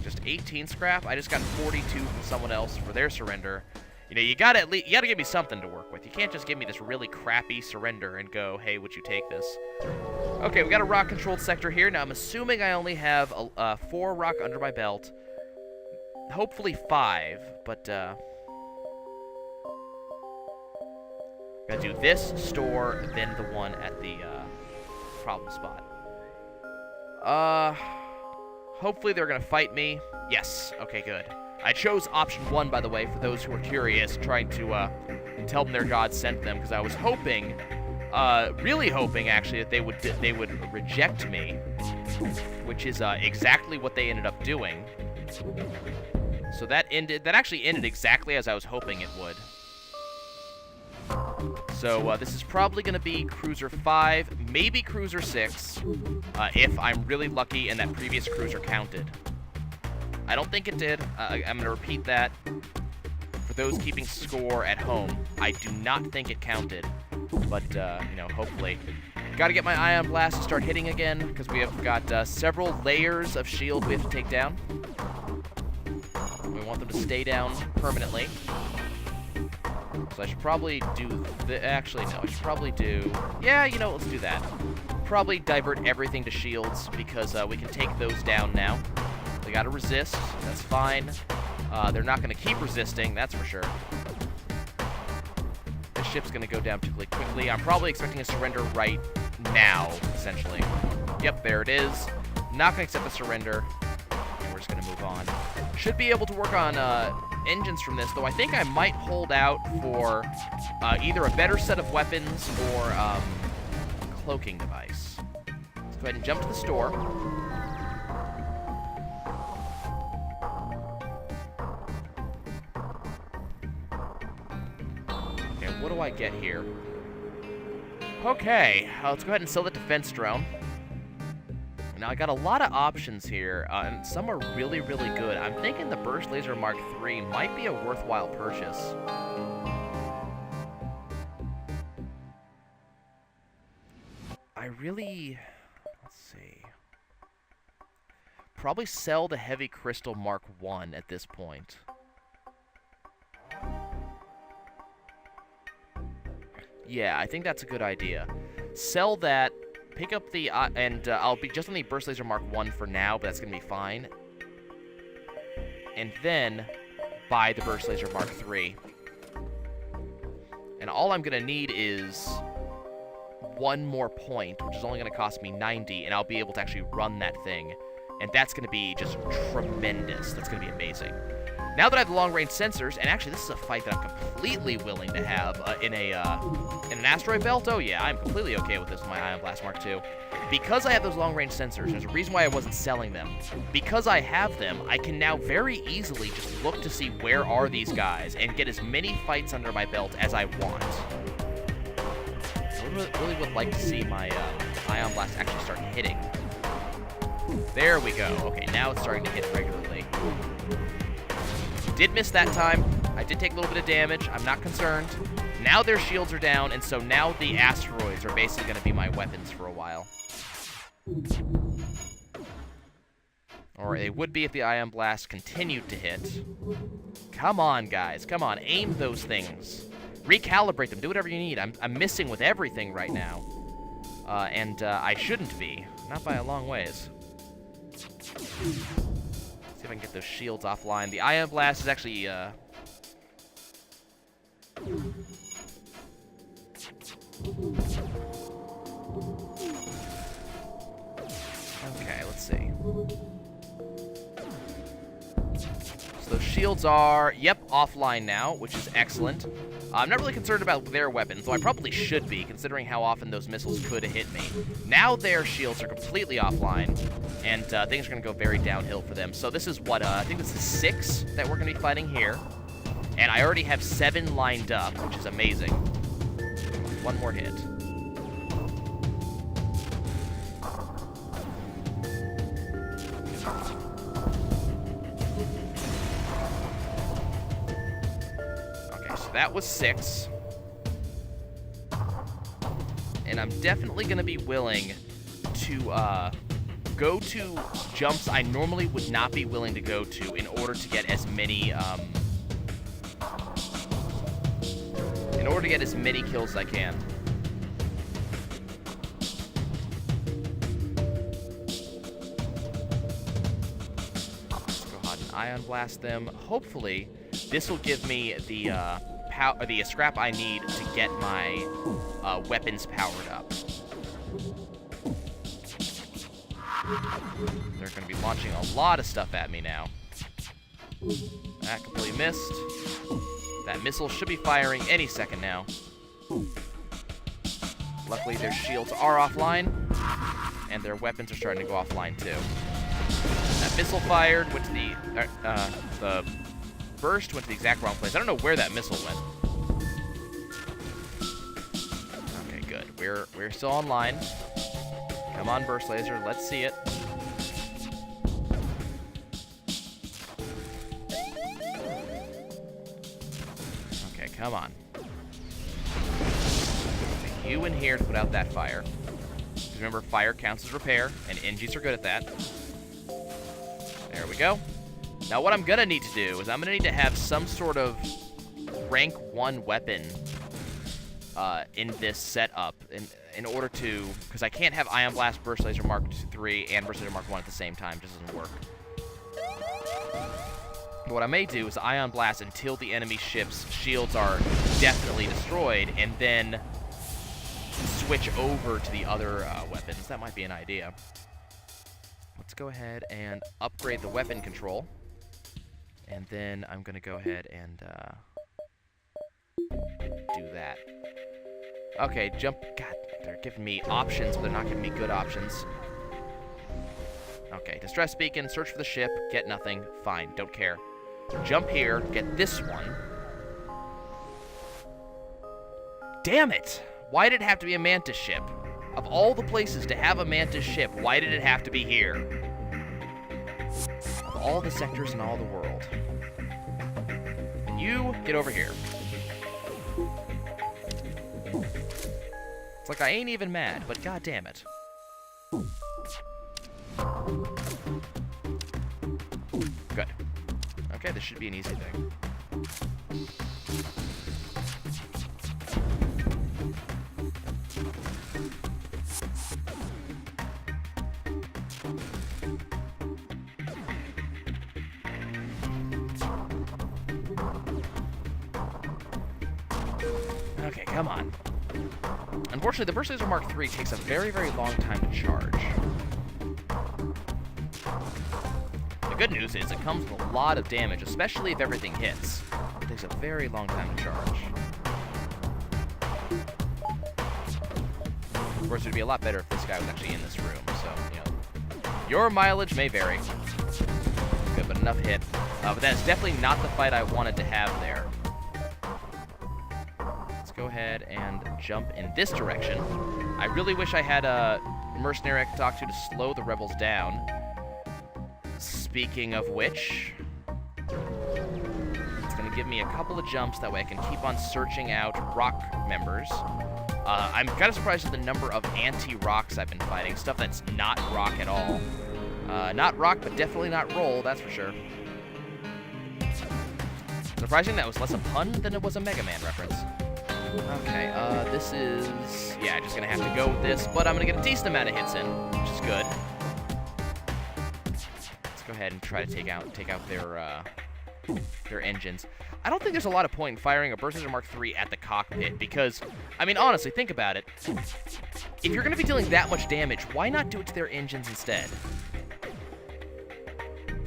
Just 18 scrap. I just got 42 from someone else for their surrender. You know, you gotta give me something to work with. You can't just give me this really crappy surrender and go, hey, would you take this? Okay, we got a rock-controlled sector here. Now, I'm assuming I only have 4 rock under my belt. Hopefully 5, but gotta do this, store, then the one at the problem spot. Hopefully they're gonna fight me. Yes, okay, good. I chose option 1, by the way, for those who are curious, trying to tell them their god sent them, because I was hoping, really hoping, actually, that they would reject me, which is exactly what they ended up doing. So that actually ended exactly as I was hoping it would. So this is probably going to be Cruiser 5, maybe Cruiser 6, if I'm really lucky and that previous cruiser counted. I don't think it did. I'm going to repeat that. For those keeping score at home, I do not think it counted. But, you know, hopefully. Got to get my Ion Blast to start hitting again, because we have got several layers of shield we have to take down. We want them to stay down permanently. So I should probably do actually, no, I should probably do... Yeah, you know, let's do that. Probably divert everything to shields, because we can take those down now. They gotta resist. That's fine. They're not gonna keep resisting, that's for sure. This ship's gonna go down particularly quickly. I'm probably expecting a surrender right now, essentially. Yep, there it is. Not gonna accept the surrender. And we're just gonna move on. Should be able to work on engines from this, though I think I might hold out for either a better set of weapons or a cloaking device. Let's go ahead and jump to the store. Okay, what do I get here? Okay, let's go ahead and sell the defense drone. Now, I got a lot of options here, and some are really, really good. I'm thinking the Burst Laser Mark III might be a worthwhile purchase. I really... Let's see. Probably sell the Heavy Crystal Mark I at this point. Yeah, I think that's a good idea. Sell that. Pick up the, I'll be just on the Burst Laser Mark I for now, but that's going to be fine. And then, buy the Burst Laser Mark III. And all I'm going to need is one more point, which is only going to cost me 90, and I'll be able to actually run that thing. And that's going to be just tremendous. That's going to be amazing. Now that I have the long-range sensors, and actually this is a fight that I'm completely willing to have in an asteroid belt. Oh yeah, I'm completely okay with this with my Ion Blast Mark II. Because I have those long-range sensors, there's a reason why I wasn't selling them. Because I have them, I can now very easily just look to see where are these guys and get as many fights under my belt as I want. I really would like to see my Ion Blast actually start hitting. There we go. Okay, now it's starting to hit regularly. Did miss that time. I did take a little bit of damage. I'm not concerned. Now their shields are down, and so now the asteroids are basically going to be my weapons for a while. Or they would be if the Ion Blast continued to hit. Come on, guys. Come on. Aim those things. Recalibrate them. Do whatever you need. I'm missing with everything right now. And I shouldn't be. Not by a long ways. See if I can get those shields offline. The Ion Blast is actually, okay, let's see. So those shields are, yep, offline now, which is excellent. I'm not really concerned about their weapons, though I probably should be, considering how often those missiles could hit me. Now their shields are completely offline, and things are going to go very downhill for them. So this is what, I think this is 6 that we're going to be fighting here. And I already have 7 lined up, which is amazing. One more hit. That was 6. And I'm definitely going to be willing to go to jumps I normally would not be willing to go to in order to get as many kills as I can. Let's go ahead and Ion Blast them. Hopefully, this will give me the scrap I need to get my weapons powered up. They're going to be launching a lot of stuff at me now. That completely missed. That missile should be firing any second now. Luckily, their shields are offline, and their weapons are starting to go offline too. That missile fired, went to the burst went to the exact wrong place. I don't know where that missile went. Okay, good. We're still online. Come on, burst laser. Let's see it. Okay, come on. Take you in here to put out that fire. Remember, fire counts as repair, and NGs are good at that. There we go. Now what I'm going to need to do is I'm going to need to have some sort of rank 1 weapon in this setup in order to... Because I can't have Ion Blast, Burst Laser Mark III, and Burst Laser Mark I at the same time. It just doesn't work. But what I may do is Ion Blast until the enemy ship's shields are definitely destroyed, and then switch over to the other weapons. That might be an idea. Let's go ahead and upgrade the weapon control. And then I'm going to go ahead and do that. Okay, jump. God, they're giving me options, but they're not giving me good options. Okay, distress beacon, search for the ship, get nothing. Fine, don't care. Jump here, get this one. Damn it! Why did it have to be a Mantis ship? Of all the places to have a Mantis ship, why did it have to be here? Of all the sectors in all the world. You, get over here. It's like I ain't even mad, but god damn it. Good. Okay, this should be an easy thing. Okay, come on. Unfortunately, the Burst Laser Mark III takes a very, very long time to charge. The good news is it comes with a lot of damage, especially if everything hits. It takes a very long time to charge. Of course, it would be a lot better if this guy was actually in this room, so, you know. Your mileage may vary. Good, but enough hit. But that's definitely not the fight I wanted to have there. Let's go ahead and jump in this direction. I really wish I had a mercenary I could talk to slow the rebels down. Speaking of which, it's going to give me a couple of jumps. That way I can keep on searching out rock members. I'm kind of surprised at the number of anti-rocks I've been fighting. Stuff that's not rock at all. Not rock, but definitely not roll, that's for sure. Surprising that was less a pun than it was a Mega Man reference. Okay, this is... yeah, just going to have to go with this, but I'm going to get a decent amount of hits in, which is good. Let's go ahead and try to take out their engines. I don't think there's a lot of point in firing a Burst Laser Mark III at the cockpit because, I mean, honestly, think about it. If you're going to be dealing that much damage, why not do it to their engines instead?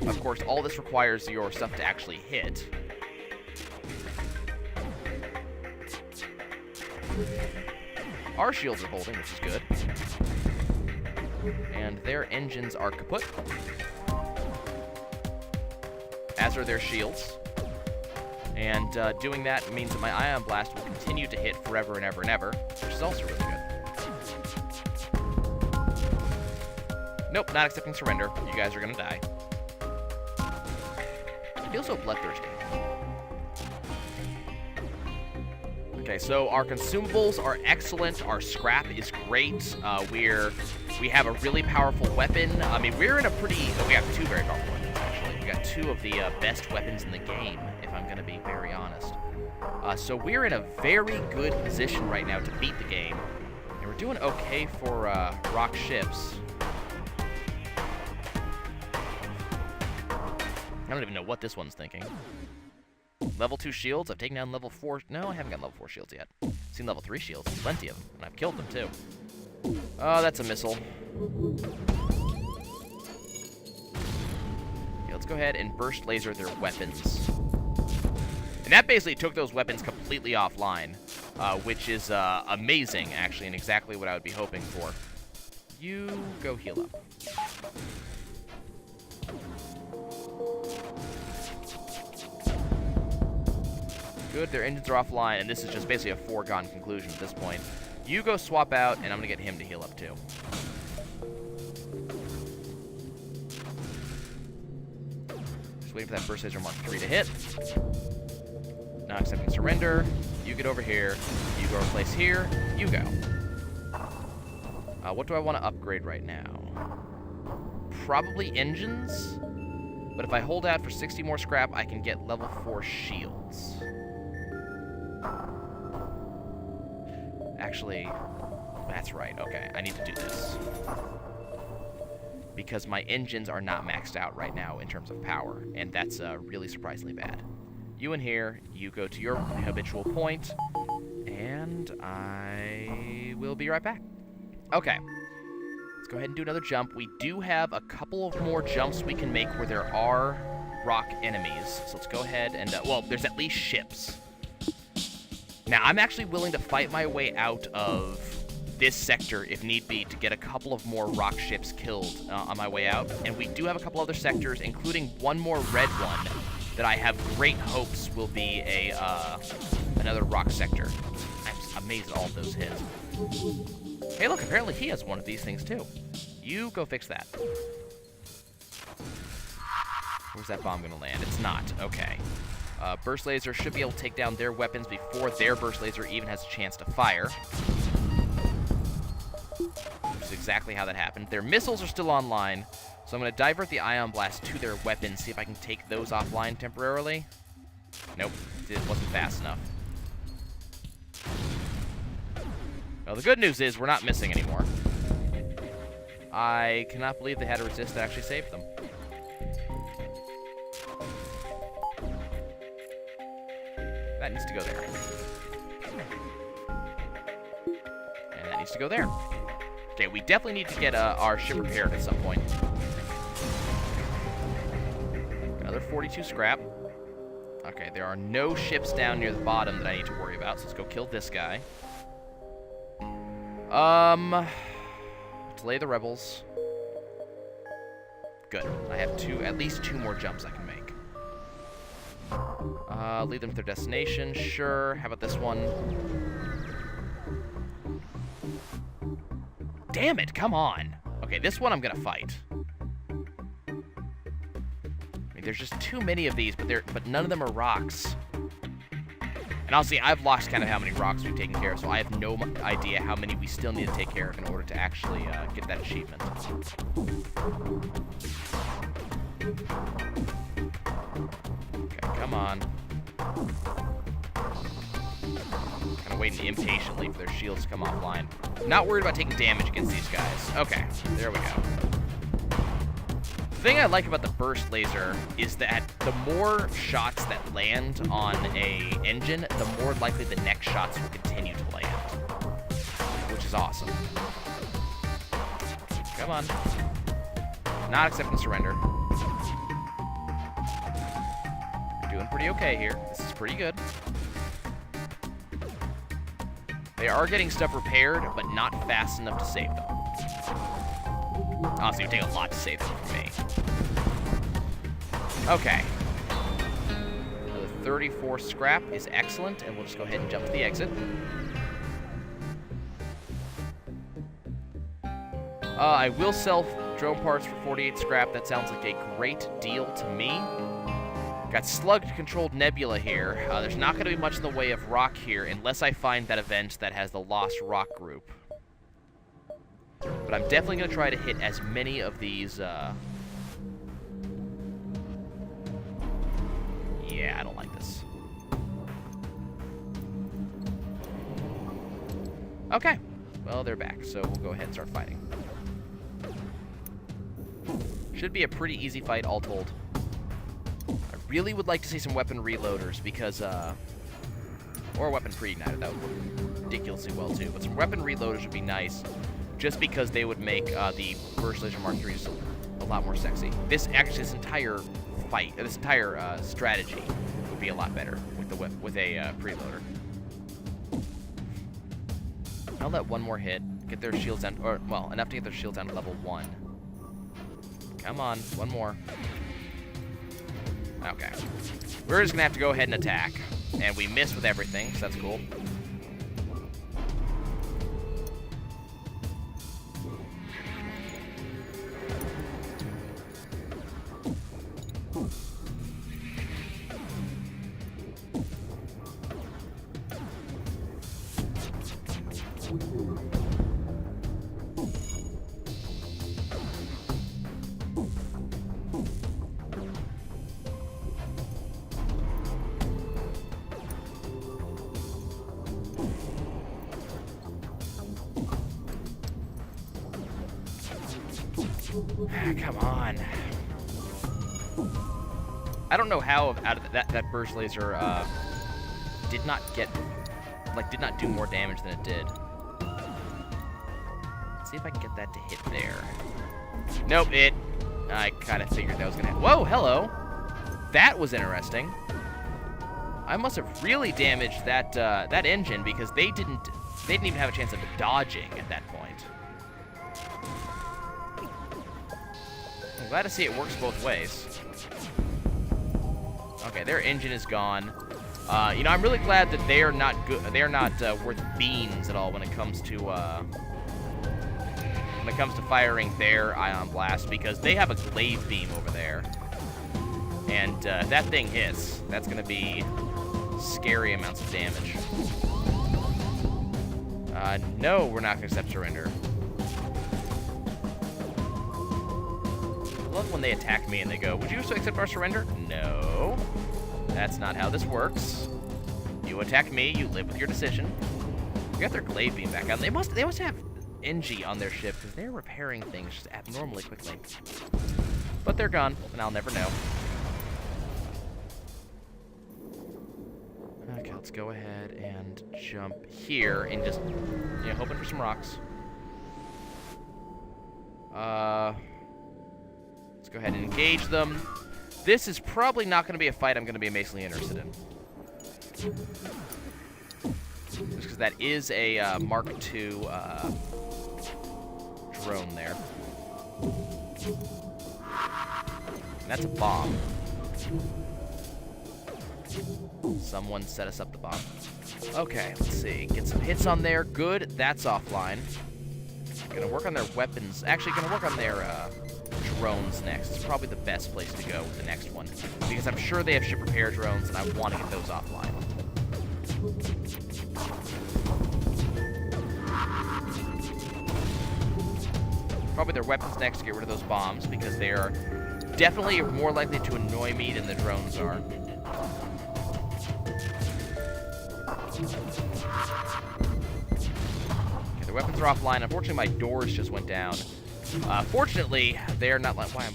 Of course, all this requires your stuff to actually hit. Our shields are holding, which is good. And their engines are kaput. As are their shields. And doing that means that my Ion Blast will continue to hit forever and ever and ever, which is also really good. Nope, not accepting surrender. You guys are gonna die. I feel so bloodthirsty. Okay, so our consumables are excellent. Our scrap is great. We have a really powerful weapon. I mean, we're in a pretty... we have two very powerful weapons, actually. We got two of the best weapons in the game, if I'm going to be very honest. So we're in a very good position right now to beat the game. And we're doing okay for rock ships. I don't even know what this one's thinking. Level 2 shields? I've taken down level 4... no, I haven't got level 4 shields yet. I've seen level 3 shields. Plenty of them. And I've killed them, too. Oh, that's a missile. Okay, let's go ahead and burst laser their weapons. And that basically took those weapons completely offline, which is amazing, actually, and exactly what I would be hoping for. You go heal up. Good, their engines are offline, and this is just basically a foregone conclusion at this point. You go swap out, and I'm going to get him to heal up too. Just waiting for that Burst Laser Mark III to hit. Not accepting surrender. You get over here. You go replace here. You go. What do I want to upgrade right now? Probably engines. But if I hold out for 60 more scrap, I can get level 4 shields. Actually, that's right. Okay, I need to do this. Because my engines are not maxed out right now in terms of power, and that's really surprisingly bad. You in here, you go to your habitual point, and I will be right back. Okay, let's go ahead and do another jump. We do have a couple of more jumps we can make where there are rock enemies, so let's go ahead and, well, there's at least ships. Now, I'm actually willing to fight my way out of this sector, if need be, to get a couple of more rock ships killed on my way out. And we do have a couple other sectors, including one more red one that I have great hopes will be another rock sector. I'm amazed at all of those hits. Hey, look, apparently he has one of these things, too. You go fix that. Where's that bomb gonna land? It's not. Okay. Burst Laser should be able to take down their weapons before their Burst Laser even has a chance to fire. Which is exactly how that happened. Their missiles are still online, so I'm going to divert the Ion Blast to their weapons, see if I can take those offline temporarily. Nope, it wasn't fast enough. Well, the good news is we're not missing anymore. I cannot believe they had a resist that actually saved them. That needs to go there. needs to go there. Okay, we definitely need to get our ship repaired at some point. Another 42 scrap. Okay, there are no ships down near the bottom that I need to worry about, so let's go kill this guy. Delay the rebels. Good. I have at least two more jumps I can make. Lead them to their destination. Sure. How about this one? Damn it, come on. Okay, this one I'm gonna fight. I mean, there's just too many of these, but none of them are rocks. And honestly, I've lost kind of how many rocks we've taken care of, so I have no idea how many we still need to take care of in order to actually get that achievement. Okay, come on. Kind of waiting impatiently for their shields to come offline. Not worried about taking damage against these guys. Okay, there we go. The thing I like about the burst laser is that the more shots that land on a engine, the more likely the next shots will continue to land, which is awesome. Come on. Not accepting surrender. We're doing pretty okay here. This is pretty good. They are getting stuff repaired, but not fast enough to save them. Honestly, it would take a lot to save them for me. Okay. Another 34 scrap is excellent, and we'll just go ahead and jump to the exit. I will sell drone parts for 48 scrap. That sounds like a great deal to me. Got slug-controlled nebula here. There's not going to be much in the way of rock here unless I find that event that has the lost rock group. But I'm definitely going to try to hit as many of these, Yeah, I don't like this. Okay. Well, they're back, so we'll go ahead and start fighting. Should be a pretty easy fight, all told. I really would like to see some weapon reloaders, because, or a weapon pre-igniter. That would work ridiculously well, too. But some weapon reloaders would be nice, just because they would make the Burst Laser Mark IIIs a lot more sexy. This entire fight, this entire strategy would be a lot better with a preloader. I'll let one more hit, get their shields down, or well, enough to get their shields down to level 1. Come on, one more. Okay, we're just gonna have to go ahead and attack, and we miss with everything, so that's cool. Come on. I don't know how out of that burst laser did not do more damage than it did. Let's see if I can get that to hit there. Nope, I kind of figured that was gonna. Whoa, hello. That was interesting. I must have really damaged that engine because they didn't even have a chance of dodging at that point. I'm glad to see it works both ways. Okay, their engine is gone. You know, I'm really glad that they are not good. They are not worth beans at all when it comes to firing their ion blast, because they have a glaive beam over there, and that thing hits. That's going to be scary amounts of damage. No, we're not going to accept surrender. I love when they attack me and they go, "Would you accept our surrender?" No, that's not how this works. You attack me, you live with your decision. We got their glaive beam back on. They must have NG on their ship because they're repairing things just abnormally quickly. But they're gone, and I'll never know. Okay, let's go ahead and jump here and just, you know, hoping for some rocks. Let's go ahead and engage them. This is probably not going to be a fight I'm going to be amazingly interested in. Just because that is a Mark II drone there. And that's a bomb. Someone set us up the bomb. Okay, let's see. Get some hits on there. Good. That's offline. Gonna work on their weapons. Actually, gonna work on their drones next. It's probably the best place to go with the next one. Because I'm sure they have ship repair drones, and I want to get those offline. Probably their weapons next to get rid of those bombs, because they are definitely more likely to annoy me than the drones are. Okay, their weapons are offline. Unfortunately, my doors just went down. Fortunately, they're not like... Why am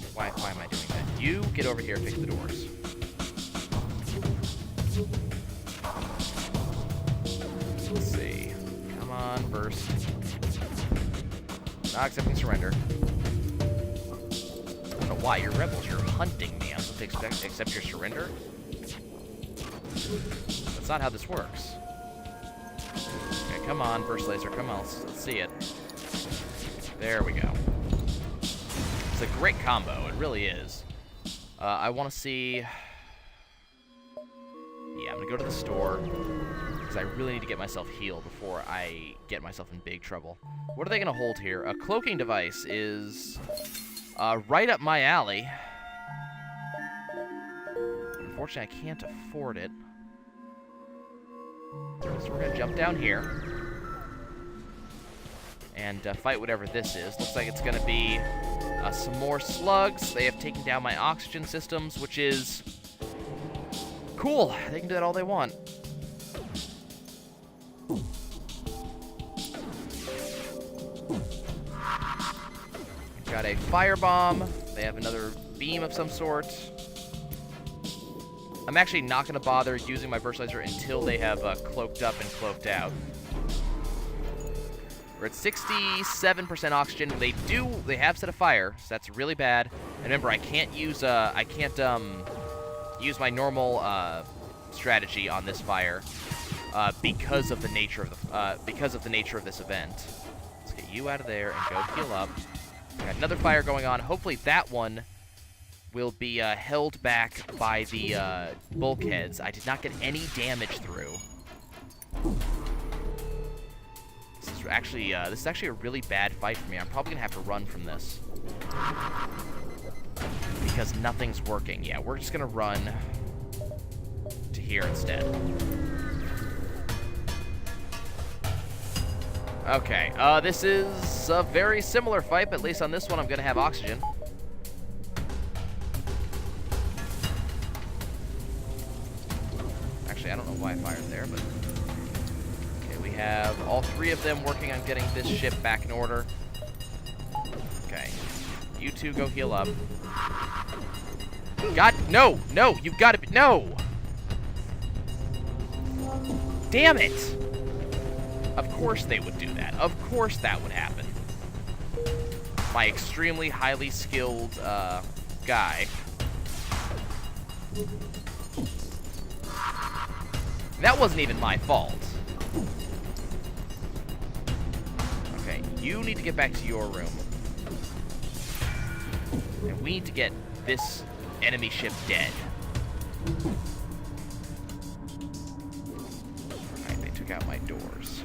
I doing that? You get over here and fix the doors. Let's see. Come on, burst. Not accepting surrender. I don't know why. You're rebels. You're hunting me. I'm supposed to accept your surrender? That's not how this works. Okay, come on, burst laser. Come on, let's see it. There we go. It's a great combo. It really is. I want to see... Yeah, I'm going to go to the store, because I really need to get myself healed before I get myself in big trouble. What are they going to hold here? A cloaking device is right up my alley. Unfortunately, I can't afford it. So we're going to jump down here and fight whatever this is. Looks like it's going to be some more slugs. They have taken down my oxygen systems, which is cool. They can do that all they want. Got a firebomb. They have another beam of some sort. I'm actually not going to bother using my burst laser until they have cloaked up and cloaked out. We're at 67% oxygen. They have set a fire, so that's really bad. And remember, I can't use use my normal strategy on this fire because of the nature of this event. Let's get you out of there and go heal up. Got another fire going on. Hopefully that one will be held back by the bulkheads. I did not get any damage through. This is actually a really bad fight for me. I'm probably gonna have to run from this because nothing's working. Yeah, we're just gonna run to here instead. Okay, this is a very similar fight, but at least on this one I'm gonna have oxygen. Actually, I don't know why I fired there, but... Okay, we have all three of them working on getting this ship back in order. Okay. You two go heal up. God, no! No! You've got to be... No! Damn it! Of course they would do that. Of course that would happen. My extremely highly skilled, guy. That wasn't even my fault. Okay, you need to get back to your room. And we need to get this enemy ship dead. Alright, they took out my doors.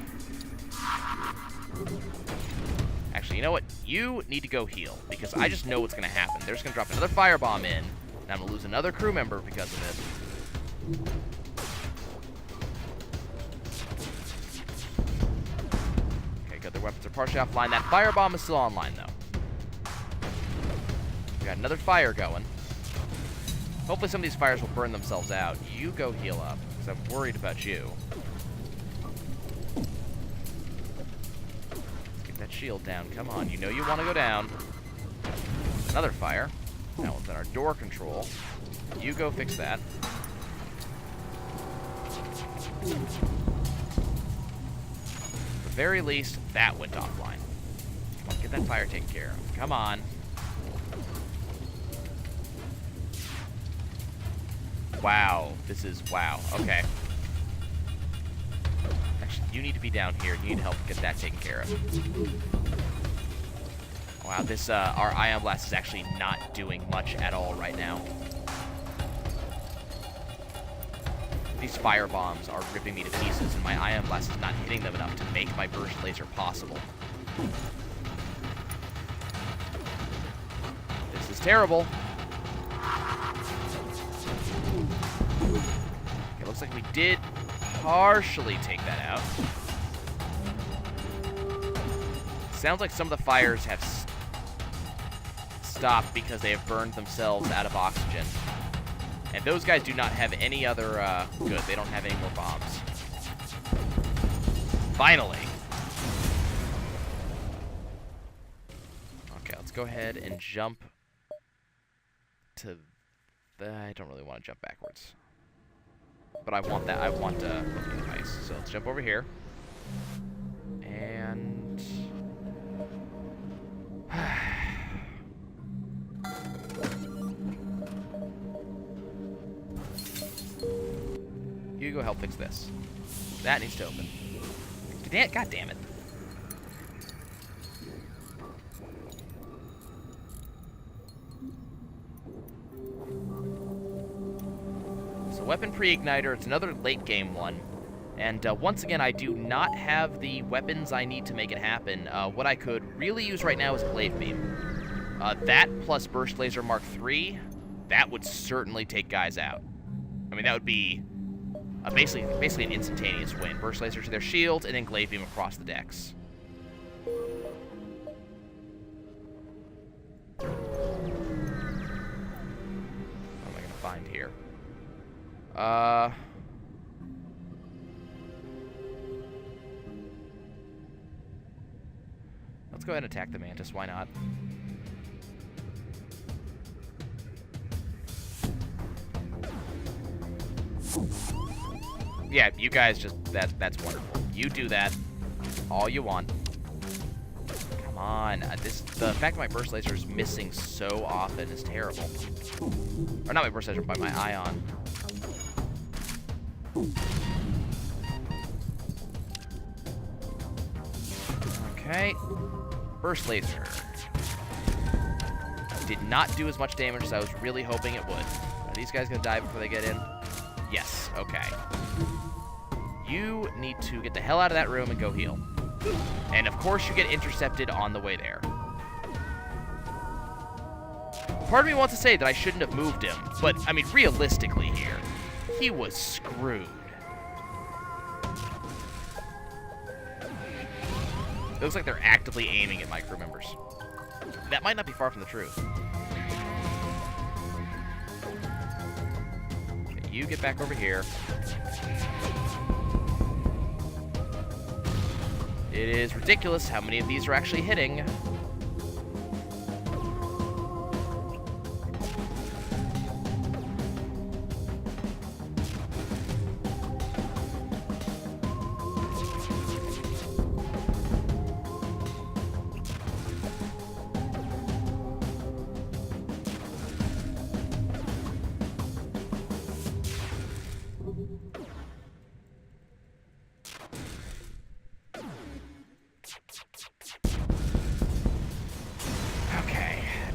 Actually, you know what? You need to go heal, because I just know what's going to happen. They're just going to drop another firebomb in, and I'm going to lose another crew member because of it. Okay, good. Their weapons are partially offline. That firebomb is still online, though. We got another fire going. Hopefully some of these fires will burn themselves out. You go heal up, because I'm worried about you. Shield down. Come on. You know you want to go down. Another fire. That one's in our door control. You go fix that. the very least, that went offline. Come on, get that fire taken care of. Come on. Wow. This is... wow. Okay. Actually, you need to be down here. You need help get that taken care of. Wow, this, our Ion Blast is actually not doing much at all right now. These fire bombs are ripping me to pieces, and my Ion Blast is not hitting them enough to make my burst laser possible. This is terrible. Okay, looks like we did partially take that out. Sounds like some of the fires have stopped because they have burned themselves out of oxygen. And those guys do not have any other, good. They don't have any more bombs. Finally. Okay, let's go ahead and jump to the... I don't really want to jump backwards. But I want that. I want looking at ice. So let's jump over here. And... you go help fix this. That needs to open. God damn it. So weapon pre-igniter, it's another late game one. And once again, I do not have the weapons I need to make it happen. What I could really use right now is Glaive Beam. That plus Burst Laser Mark III, that would certainly take guys out. I mean, that would be basically an instantaneous win. Burst Laser to their shields, and then Glaive Beam across the decks. What am I going to find here? Let's go ahead and attack the Mantis. Why not? Yeah, you guys just... That's wonderful. You do that all you want. Come on. The fact that my Burst Laser is missing so often is terrible. Or not my Burst Laser, but my Ion. Okay. Burst Laser. Did not do as much damage as I was really hoping it would. Are these guys going to die before they get in? Yes. Okay. You need to get the hell out of that room and go heal. And of course you get intercepted on the way there. Part of me wants to say that I shouldn't have moved him, but, I mean, realistically here, he was screwed. It looks like they're actively aiming at my crew members. That might not be far from the truth. Okay, you get back over here. It is ridiculous how many of these are actually hitting.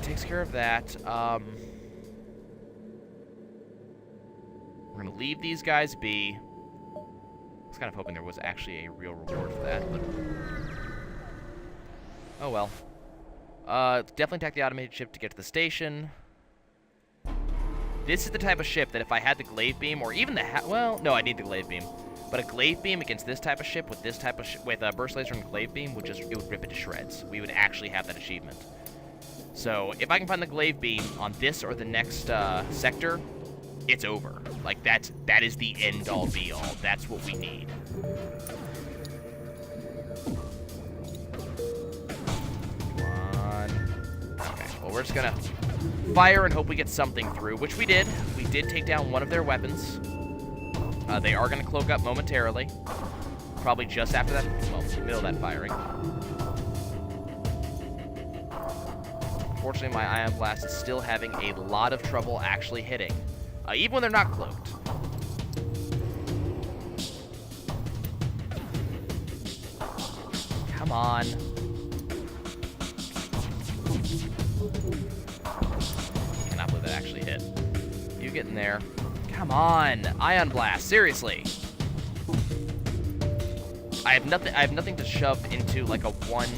Takes care of that. We're gonna leave these guys be. I was kind of hoping there was actually a real reward for that, but oh well. Definitely attack the automated ship to get to the station. This is the type of ship that if I had the Glaive Beam, or even the well, no, I need the Glaive Beam. But a Glaive Beam against this type of ship with this type of with a Burst Laser and Glaive Beam would it would rip it to shreds. We would actually have that achievement. So, if I can find the Glaive Beam on this or the next sector, it's over. Like, that is the end-all, be-all. That's what we need. Come on. Okay, well, we're just gonna fire and hope we get something through, which we did. We did take down one of their weapons. They are going to cloak up momentarily. Probably just after that, well, middle of that firing. Unfortunately, my Ion Blast is still having a lot of trouble actually hitting, even when they're not cloaked. Come on. Cannot believe that actually hit. You get in there. Come on, Ion Blast, seriously. I have nothing to shove into like a one.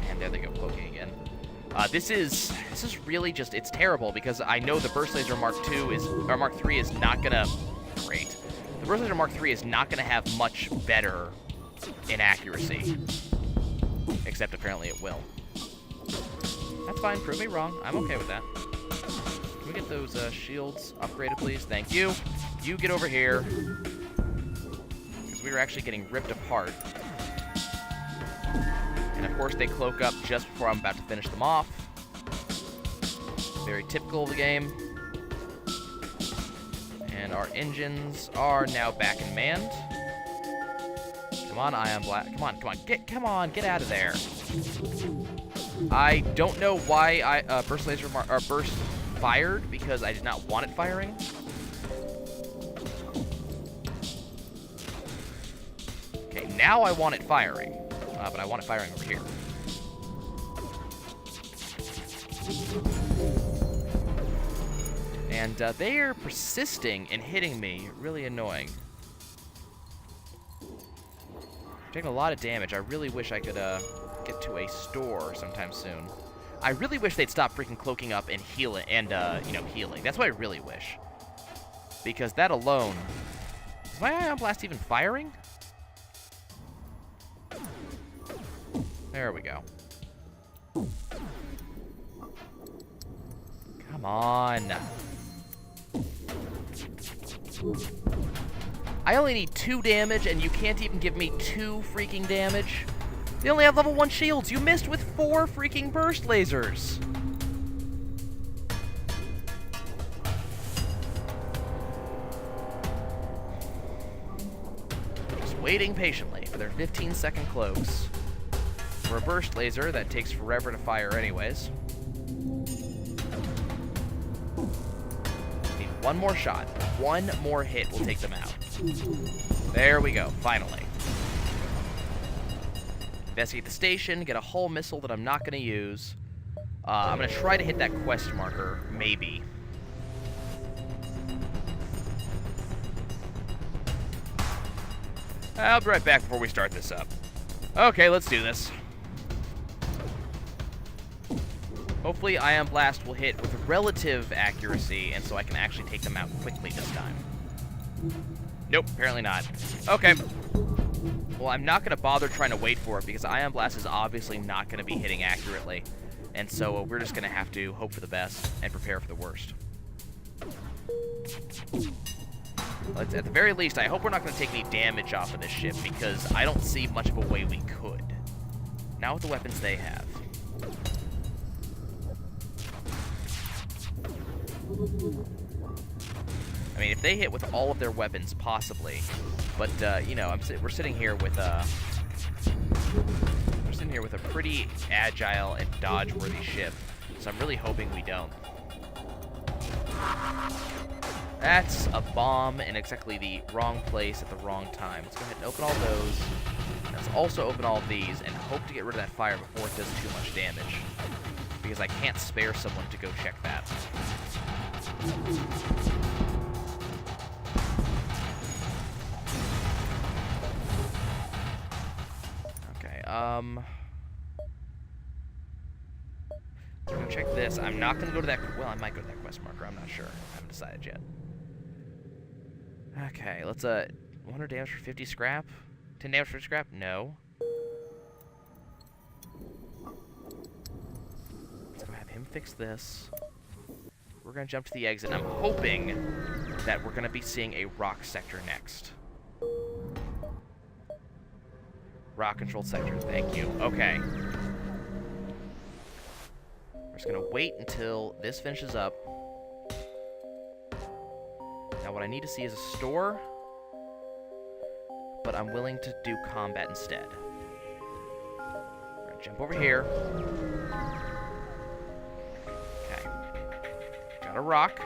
And there they go, cloaking again. This is really just, it's terrible because I know the Burst Laser Mark III is not gonna, great. The Burst Laser Mark III is not gonna have much better in accuracy. Except apparently it will. That's fine, prove me wrong. I'm okay with that. Can we get those shields upgraded, please? Thank you. You get over here. Because we were actually getting ripped apart. And of course they cloak up just before I'm about to finish them off. Very typical of the game. And our engines are now back in manned. Come on, Ion Blast. Come on, get out of there. I don't know why Burst Laser Burst fired, because I did not want it firing. Okay, now I want it firing. But I want it firing over here. And they are persisting in hitting me. Really annoying. Taking a lot of damage. I really wish I could get to a store sometime soon. I really wish they'd stop freaking cloaking up and healing, and healing. That's what I really wish. Because that alone, is my Ion Blast even firing? There we go. Come on. I only need 2 damage, and you can't even give me 2 freaking damage. They only have level 1 shields. You missed with 4 freaking burst lasers. Just waiting patiently for their 15-second cloaks. For a burst laser, that takes forever to fire anyways. Need one more shot. One more hit will take them out. There we go, finally. Investigate the station, get a hull missile that I'm not going to use. I'm going to try to hit that quest marker, maybe. I'll be right back before we start this up. Okay, let's do this. Hopefully Ion Blast will hit with relative accuracy, and so I can actually take them out quickly this time. Nope, apparently not. Okay. Well, I'm not going to bother trying to wait for it, because Ion Blast is obviously not going to be hitting accurately. And so we're just going to have to hope for the best and prepare for the worst. At the very least, I hope we're not going to take any damage off of this ship, because I don't see much of a way we could. Not with the weapons they have. I mean, if they hit with all of their weapons, possibly. But, we're sitting here with a pretty agile and dodge-worthy ship. So I'm really hoping we don't. That's a bomb in exactly the wrong place at the wrong time. Let's go ahead and open all those. Let's also open all of these and hope to get rid of that fire before it does too much damage. Because I can't spare someone to go check that. Okay, we're gonna check this. I'm not gonna go to that, well, I might go to that quest marker, I'm not sure. I haven't decided yet. Okay, let's, 100 damage for 50 scrap? 10 damage for scrap? No. Let's go have him fix this. We're gonna jump to the exit, and I'm hoping that we're gonna be seeing a rock sector next. Rock controlled sector, thank you. Okay. We're just gonna wait until this finishes up. Now what What I need to see is a store, but I'm willing to do combat instead. Alright, jump over here. Okay. Got a rock.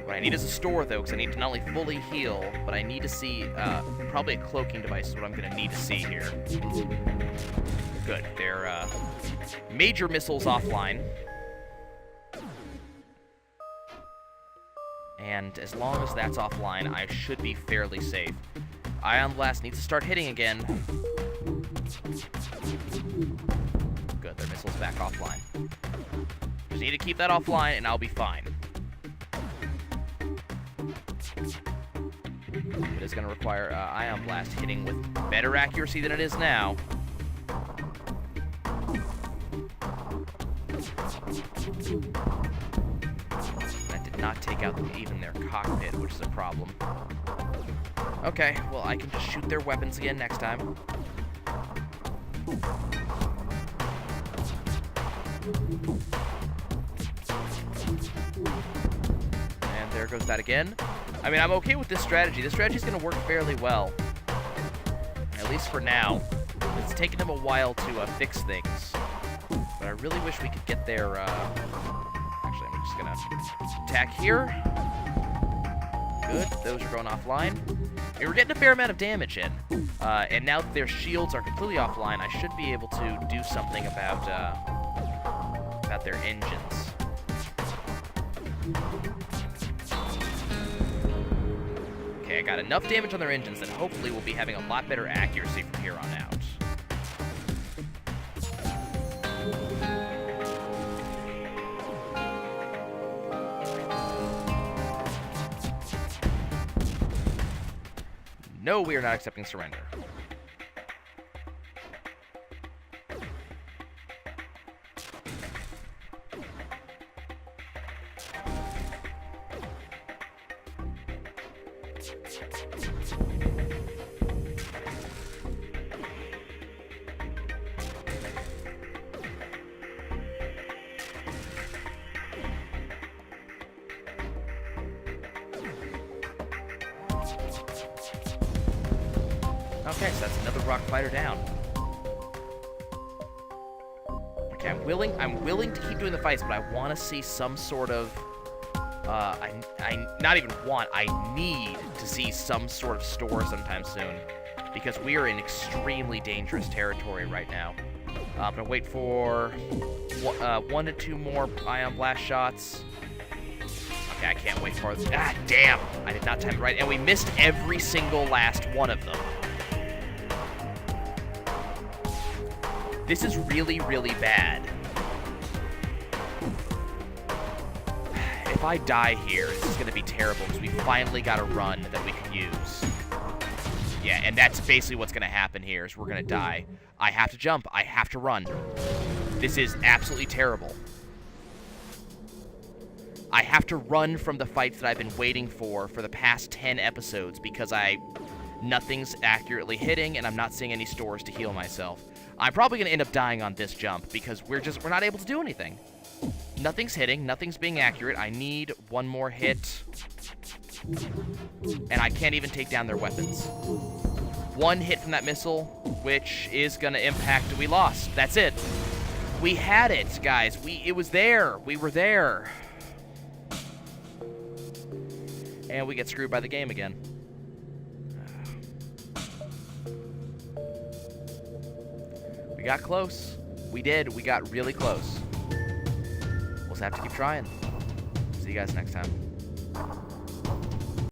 What I need is a store, though, because I need to not only fully heal, but I need to see, probably a cloaking device is what I'm going to need to see here. Good. They're, major missiles offline. And as long as that's offline, I should be fairly safe. Ion Blast needs to start hitting again. Good, their missile's back offline. Just need to keep that offline, and I'll be fine. It is going to require Ion Blast hitting with better accuracy than it is now. That did not take out even their cockpit, which is a problem. Okay, well, I can just shoot their weapons again next time. And there goes that again. I mean, I'm okay with this strategy. This strategy is going to work fairly well. At least for now. It's taken them a while to fix things. But I really wish we could get their... Actually, I'm just going to attack here. Good. Those are going offline. And we're getting a fair amount of damage in. And now that their shields are completely offline, I should be able to do something about their engines. Okay, I got enough damage on their engines that hopefully we'll be having a lot better accuracy from here on out. No, we are not accepting surrender. Okay, so that's another rock fighter down. Okay, I'm willing to keep doing the fights, but I want to see some sort of not even want, I need to see some sort of store sometime soon, because we are in extremely dangerous territory right now. I'm gonna wait for 1 to 2 more Ion Blast shots. Okay, I can't wait for this. Ah, damn! I did not time it right, and we missed every single last one of them. This is really, really bad. If I die here, this is going to be terrible, because we finally got a run that we can use. Yeah, and that's basically what's going to happen here, is we're going to die. I have to jump. I have to run. This is absolutely terrible. I have to run from the fights that I've been waiting for the past 10 episodes, because nothing's accurately hitting, and I'm not seeing any stores to heal myself. I'm probably going to end up dying on this jump, because we're not able to do anything. Nothing's hitting, nothing's being accurate. I need one more hit. And I can't even take down their weapons. One hit from that missile, which is going to impact... We lost. That's it. We had it, guys. It was there. We were there. And we get screwed by the game again. We got close. We did. We got really close. We'll just have to keep trying. See you guys next time.